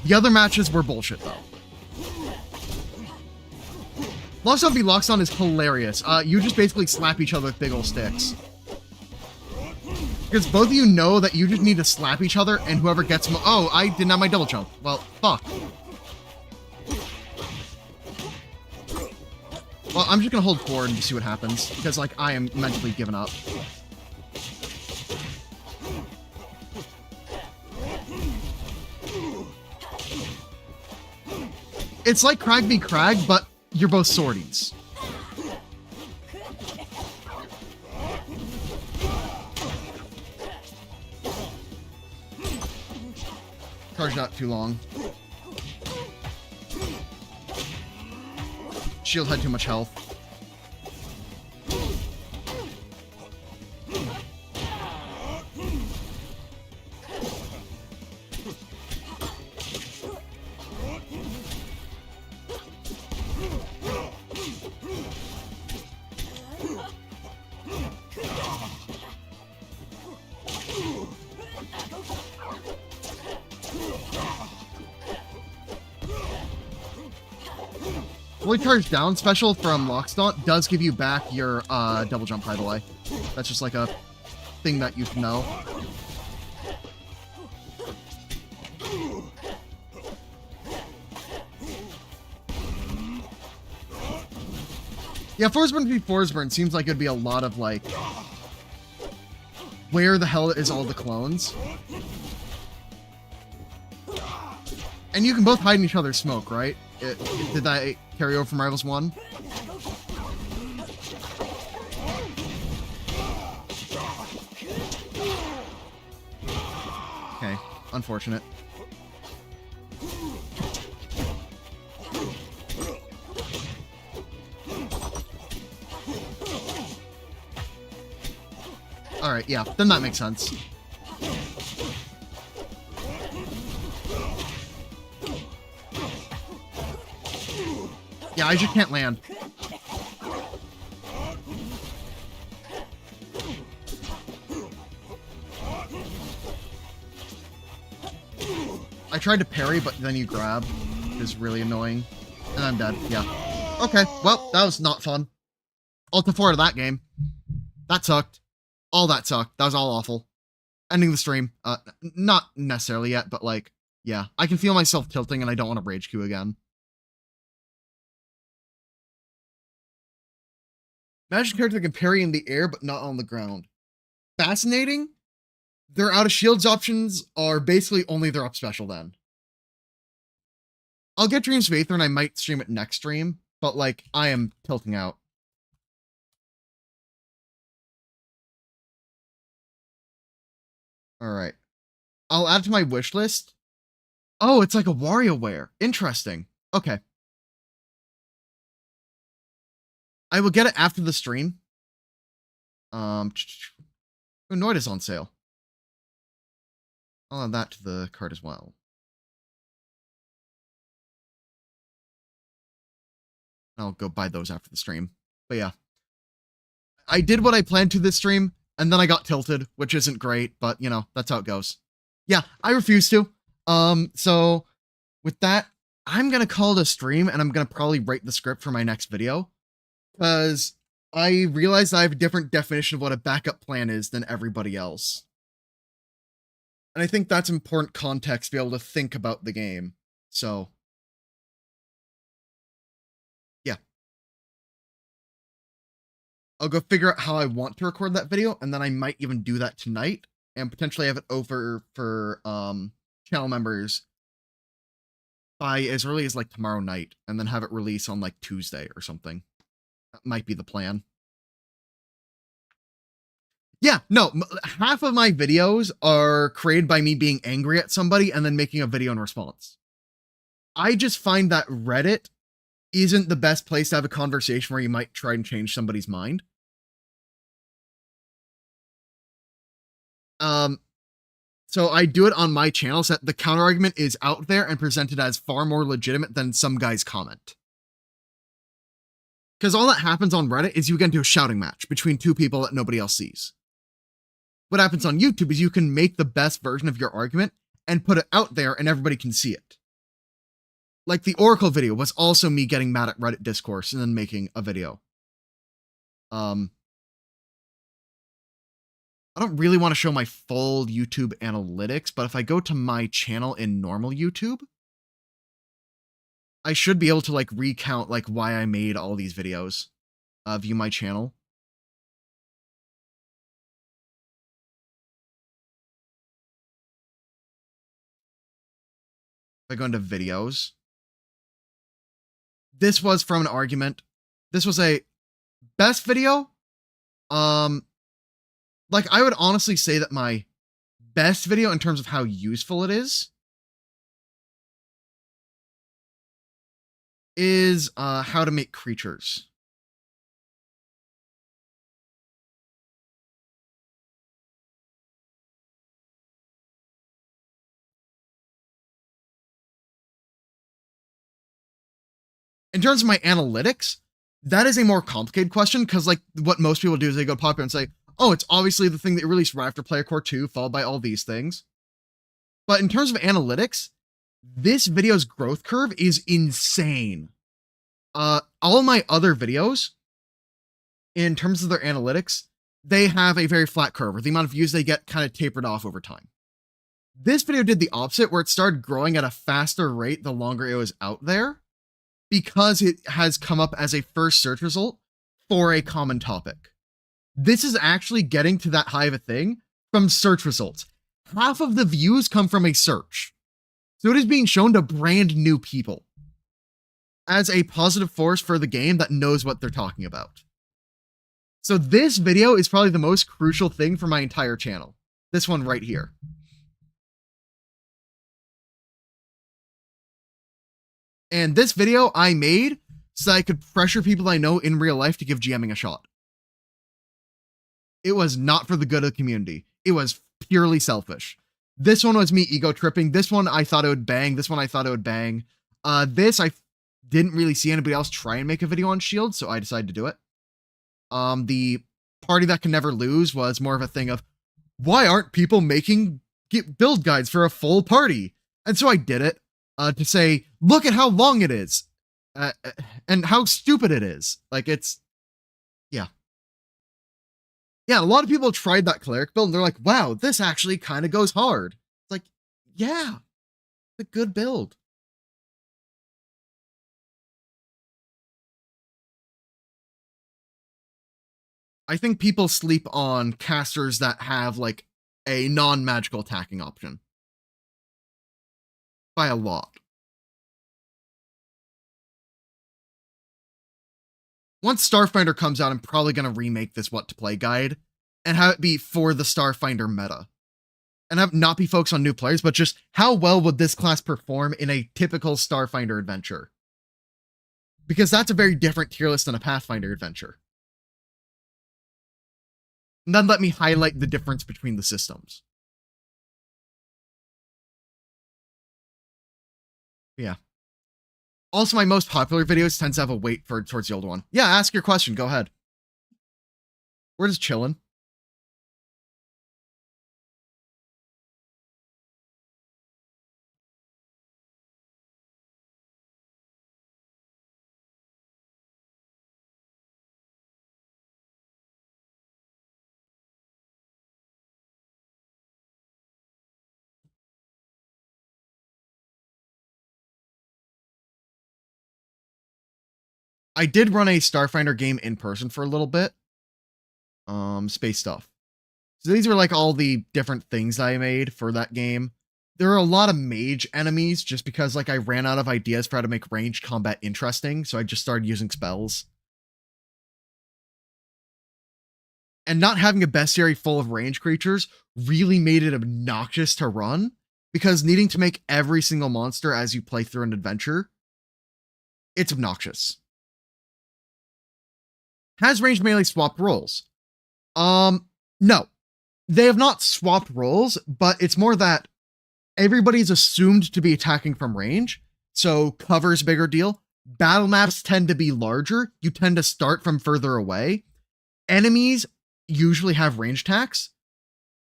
The other matches were bullshit though. Lockstone v Lockstone is hilarious. You just basically slap each other with big ol' sticks. Because both of you know that you just need to slap each other, and whoever gets oh, I didn't have my double jump. Well, fuck. Well, I'm just gonna hold forward and see what happens, because, like, I am mentally giving up. It's like Crag v Crag, but you're both swordies. Charge not too long. Shield had too much health. Fully charged down special from Lockstaunt does give you back your double jump, by the way. That's just like a thing that you can know. Yeah, Forsburn v Forsburn seems like it'd be a lot of like, where the hell is all the clones? And you can both hide in each other's smoke, right? Did that carry over from Rivals 1? Okay, unfortunate. Alright, yeah, then that makes sense. Yeah, I just can't land. I tried to parry, but then you grab. Is really annoying. And I'm dead. Yeah. Okay, well, that was not fun. Ultra 4 to that game. That sucked. All that sucked. That was all awful. Ending the stream. Not necessarily yet, but like, yeah. I can feel myself tilting and I don't want to rage queue again. Magic character that can parry in the air, but not on the ground. Fascinating. Their out of shields options are basically only their up special then. I'll get Dreams of Aether and I might stream it next stream, but like, I am tilting out. Alright. I'll add it to my wish list. Oh, it's like a WarioWare. Interesting. Okay. I will get it after the stream. Noid is on sale. I'll add that to the cart as well. I'll go buy those after the stream. But yeah. I did what I planned to this stream, and then I got tilted, which isn't great, but you know, that's how it goes. Yeah, I refuse to. So with that, I'm gonna call it a stream, and I'm gonna probably write the script for my next video. Because I realized I have a different definition of what a backup plan is than everybody else. And I think that's important context to be able to think about the game. So, yeah. I'll go figure out how I want to record that video, and then I might even do that tonight, and potentially have it over for channel members by as early as like tomorrow night, and then have it release on like Tuesday or something. That might be the plan. Yeah, no, half of my videos are created by me being angry at somebody and then making a video in response. I just find that Reddit isn't the best place to have a conversation where you might try and change somebody's mind. So I do it on my channel so that the counter argument is out there and presented as far more legitimate than some guy's comment. Because all that happens on Reddit is you get into a shouting match between two people that nobody else sees. What happens on YouTube is you can make the best version of your argument and put it out there and everybody can see it. Like the Oracle video was also me getting mad at Reddit discourse and then making a video. I don't really want to show my full YouTube analytics, but if I go to my channel in normal YouTube, I should be able to like recount like why I made all these videos. View my channel. If I go into videos, this was from an argument. This was a best video. Like I would honestly say that my best video in terms of how useful it is how to make creatures. In terms of my analytics, that is a more complicated question because like what most people do is they go pop and say, oh, it's obviously the thing that released right after Player Core 2, followed by all these things. But in terms of analytics, this video's growth curve is insane. All my other videos, in terms of their analytics, they have a very flat curve, where the amount of views they get kind of tapered off over time. This video did the opposite, where it started growing at a faster rate the longer it was out there, because it has come up as a first search result for a common topic. This is actually getting to that high of a thing from search results. Half of the views come from a search. So it is being shown to brand new people as a positive force for the game that knows what they're talking about. So this video is probably the most crucial thing for my entire channel. This one right here. And this video I made so I could pressure people I know in real life to give GMing a shot. It was not for the good of the community. It was purely selfish. This one was me ego tripping. This one I thought it would bang. This one I thought it would bang. This I didn't really see anybody else try and make a video on Shield, so I decided to do it. The party that can never lose was more of a thing of, why aren't people making build guides for a full party? And so I did it to say, look at how long it is and how stupid it is. Like it's, yeah. Yeah, a lot of people tried that cleric build and they're like, wow, this actually kind of goes hard. It's like, yeah, it's a good build. I think people sleep on casters that have like a non-magical attacking option. By a lot. Once Starfinder comes out, I'm probably going to remake this What to Play guide and have it be for the Starfinder meta. And have not be focused on new players, but just how well would this class perform in a typical Starfinder adventure? Because that's a very different tier list than a Pathfinder adventure. And then let me highlight the difference between the systems. Yeah. Also, my most popular videos tends to have a weight towards the older one. Yeah, ask your question. Go ahead. We're just chilling. I did run a Starfinder game in person for a little bit. Space stuff. So these are like all the different things I made for that game. There are a lot of mage enemies just because like I ran out of ideas for how to make ranged combat interesting, so I just started using spells. And not having a bestiary full of range creatures really made it obnoxious to run, because needing to make every single monster as you play through an adventure, it's obnoxious. Has ranged melee swapped roles? No. They have not swapped roles, but it's more that everybody's assumed to be attacking from range, so cover's a bigger deal. Battle maps tend to be larger. You tend to start from further away. Enemies usually have range attacks.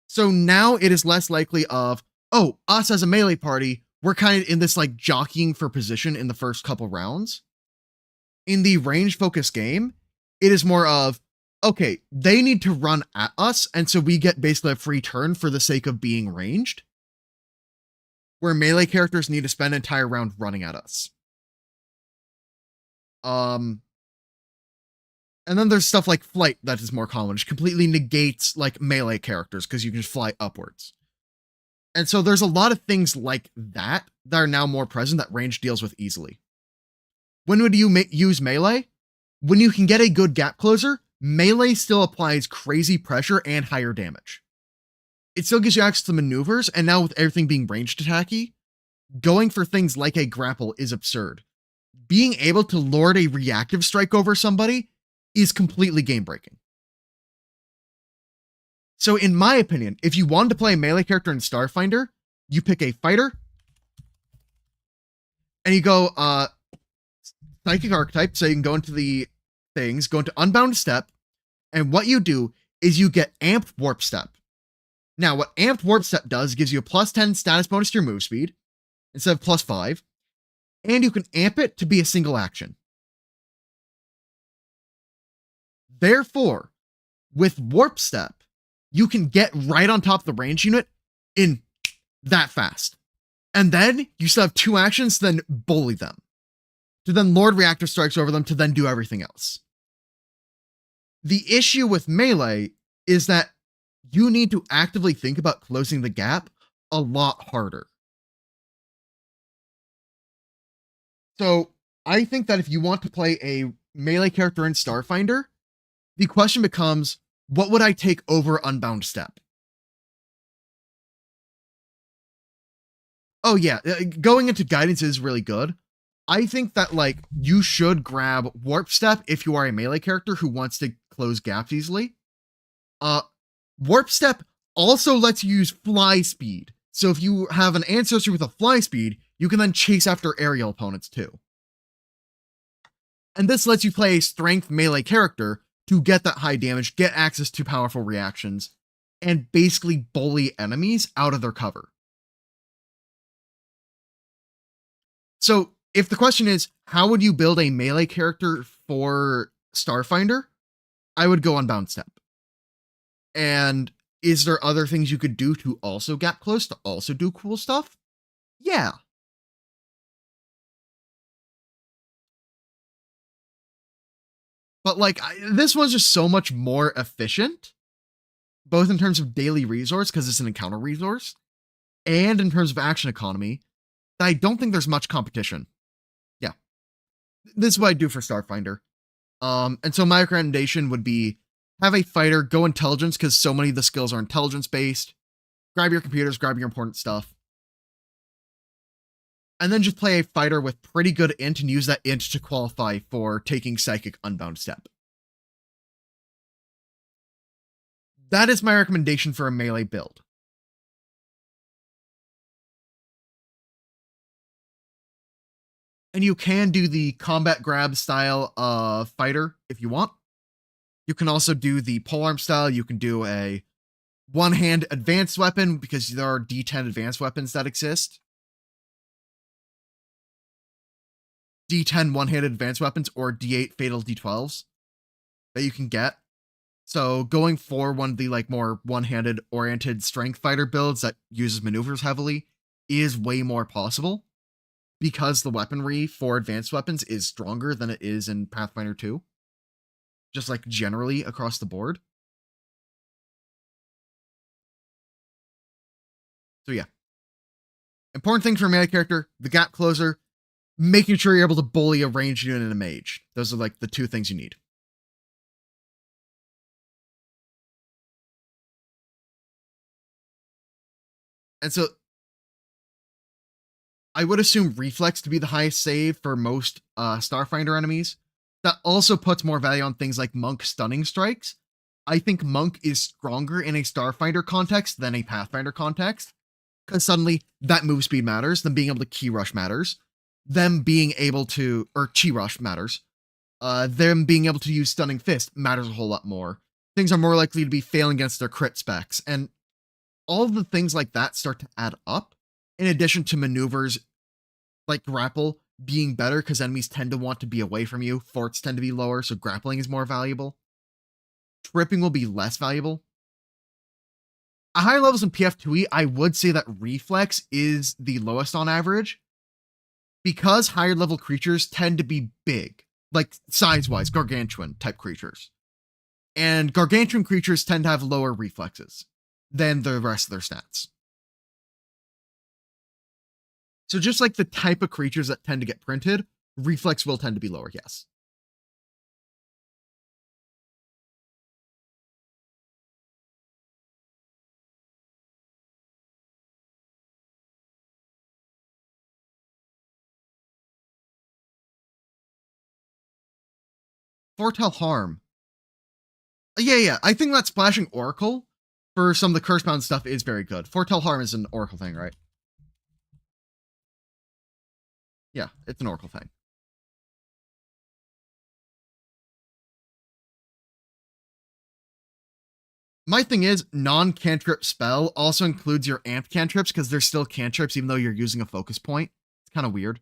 So now it is less likely of, oh, us as a melee party, we're kind of in this like jockeying for position in the first couple rounds. In the range focused game, it is more of, okay, they need to run at us, and so we get basically a free turn for the sake of being ranged. Where melee characters need to spend an entire round running at us. And then there's stuff like flight that is more common, which completely negates like melee characters because you can just fly upwards. And so there's a lot of things like that that are now more present that range deals with easily. When would you use melee? When you can get a good gap closer, melee still applies crazy pressure and higher damage. It still gives you access to maneuvers, and now with everything being ranged attacky, going for things like a grapple is absurd. Being able to lord a reactive strike over somebody is completely game breaking. So in my opinion, if you wanted to play a melee character in Starfinder, you pick a fighter, and you go psychic archetype, so you can go into the things, go into Unbound Step, and what you do is you get Amped Warp Step. Now, what Amped Warp Step does gives you a +10 status bonus to your move speed, instead of +5, and you can amp it to be a single action. Therefore, with Warp Step, you can get right on top of the range unit in that fast. And then you still have 2 actions to then bully them, to then lord reactive strikes over them, to then do everything else. The issue with melee is that you need to actively think about closing the gap a lot harder. So I think that if you want to play a melee character in Starfinder, the question becomes, what would I take over Unbound Step? Oh yeah, going into guidance is really good. I think that like you should grab Warp Step if you are a melee character who wants to close gaps easily. Warp Step also lets you use fly speed. So if you have an ancestor with a fly speed, you can then chase after aerial opponents too. And this lets you play a strength melee character to get that high damage, get access to powerful reactions, and basically bully enemies out of their cover. So if the question is, how would you build a melee character for Starfinder? I would go Unbound Step. And is there other things you could do to also gap close, to also do cool stuff? Yeah. But like, this one's just so much more efficient, both in terms of daily resource, because it's an encounter resource, and in terms of action economy, that I don't think there's much competition. Yeah. This is what I do for Starfinder. And so my recommendation would be have a fighter, go intelligence, because so many of the skills are intelligence based. Grab your computers, grab your important stuff. And then just play a fighter with pretty good int and use that int to qualify for taking Psychic Unbound Step. That is my recommendation for a melee build. And you can do the combat grab style of fighter if you want. You can also do the polearm style. You can do a one-hand advanced weapon because there are D10 advanced weapons that exist. D10 one-handed advanced weapons or D8 fatal D12s that you can get. So going for one of the like more one-handed oriented strength fighter builds that uses maneuvers heavily is way more possible because the weaponry for advanced weapons is stronger than it is in Pathfinder 2. Just like generally across the board. So yeah. Important thing for a melee character, the gap closer, making sure you're able to bully a ranged unit and a mage. Those are like the 2 things you need. And so I would assume reflex to be the highest save for most Starfinder enemies. That also puts more value on things like Monk stunning strikes. I think Monk is stronger in a Starfinder context than a Pathfinder context, because suddenly that move speed matters, them being able to key rush matters, them being able to, or chi rush matters, them being able to use stunning fist matters a whole lot more. Things are more likely to be failing against their crit specs, and all of the things like that start to add up, in addition to maneuvers like grapple being better because enemies tend to want to be away from you, forts tend to be lower, so grappling is more valuable. Tripping will be less valuable. At higher levels in PF2E, I would say that reflex is the lowest on average, because higher level creatures tend to be big, like size-wise, gargantuan type creatures. And gargantuan creatures tend to have lower reflexes than the rest of their stats. So just like the type of creatures that tend to get printed reflex will tend to be lower, yes. Foretell harm. Yeah. I think that splashing Oracle for some of the curse bound stuff is very good. Foretell harm is an Oracle thing, right? Yeah, it's an Oracle thing. My thing is, non-cantrip spell also includes your amp cantrips because they're still cantrips even though you're using a focus point. It's kind of weird.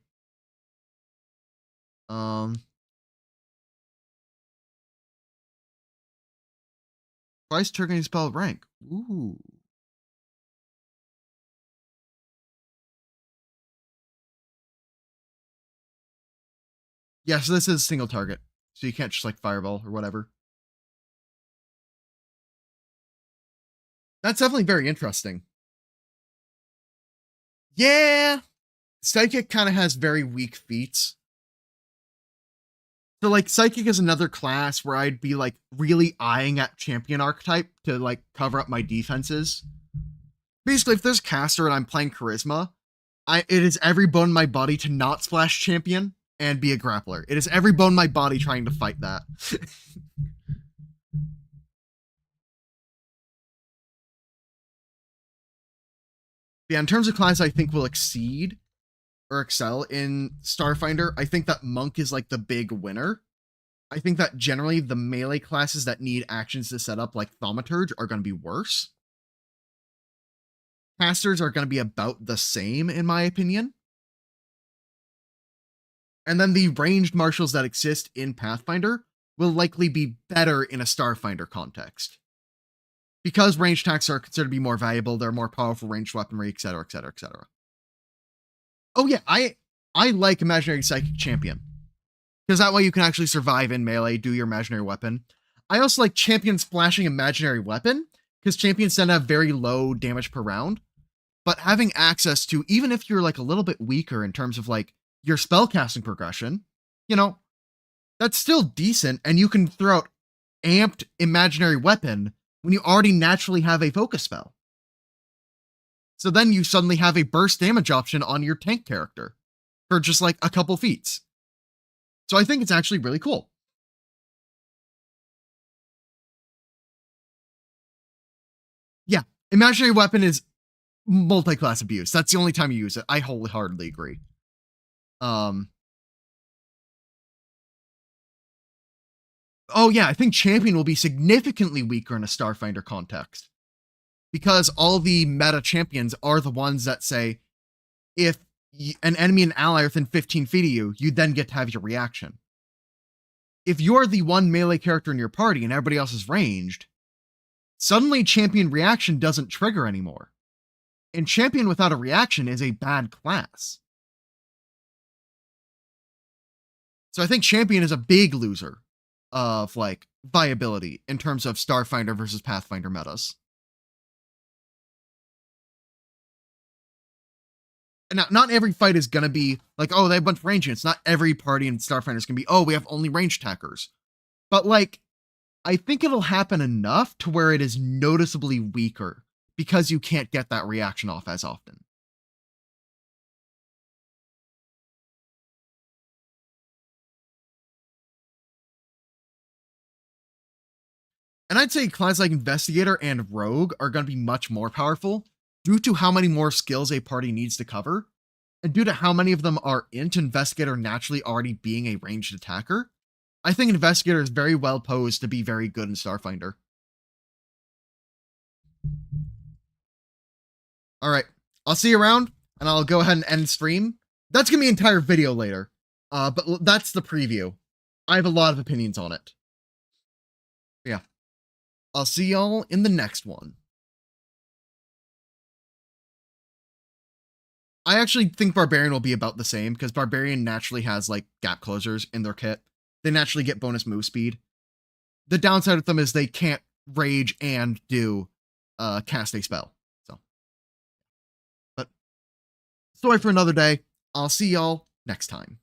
Twice triggering spell rank. Ooh. Yeah, so this is single target. So you can't just like fireball or whatever. That's definitely very interesting. Yeah. Psychic kind of has very weak feats. So like Psychic is another class where I'd be like really eyeing at champion archetype to like cover up my defenses. Basically, if there's caster and I'm playing charisma, it is every bone in my body to not splash champion and be a grappler. It is every bone in my body trying to fight that. Yeah, in terms of class I think will exceed or excel in Starfinder, I think that Monk is like the big winner. I think that generally the melee classes that need actions to set up, like Thaumaturge, are going to be worse. Casters are going to be about the same, in my opinion. And then the ranged marshals that exist in Pathfinder will likely be better in a Starfinder context. Because ranged attacks are considered to be more valuable, they're more powerful ranged weaponry, etc., etc., etc. Oh yeah, I like Imaginary Psychic Champion. Because that way you can actually survive in melee, do your imaginary weapon. I also like Champion splashing imaginary weapon, because champions tend to have very low damage per round. But having access to, even if you're like a little bit weaker in terms of like your spellcasting progression, you know, that's still decent, and you can throw out amped imaginary weapon when you already naturally have a focus spell. So then you suddenly have a burst damage option on your tank character for just like a couple feats. So I think it's actually really cool. Yeah, imaginary weapon is multi-class abuse. That's the only time you use it. I wholeheartedly agree. Oh yeah, I think champion will be significantly weaker in a Starfinder context because all the meta champions are the ones that say if an enemy and ally are within 15 feet of you, you then get to have your reaction. If you're the one melee character in your party and everybody else is ranged, suddenly champion reaction doesn't trigger anymore. And champion without a reaction is a bad class. So I think champion is a big loser of like viability in terms of Starfinder versus Pathfinder metas. Now, not every fight is gonna be like, oh, they have a bunch of range units. Not every party in Starfinder is gonna be, oh, we have only range attackers. But like, I think it'll happen enough to where it is noticeably weaker because you can't get that reaction off as often. And I'd say classes like Investigator and Rogue are going to be much more powerful due to how many more skills a party needs to cover, and due to how many of them are into Investigator naturally already being a ranged attacker. I think Investigator is very well posed to be very good in Starfinder. All right, I'll see you around, and I'll go ahead and end stream. That's going to be an entire video later, but that's the preview. I have a lot of opinions on it. Yeah, I'll see y'all in the next one. I actually think Barbarian will be about the same because Barbarian naturally has like gap closers in their kit. They naturally get bonus move speed. The downside with them is they can't rage and do cast a spell. So, but story for another day. I'll see y'all next time.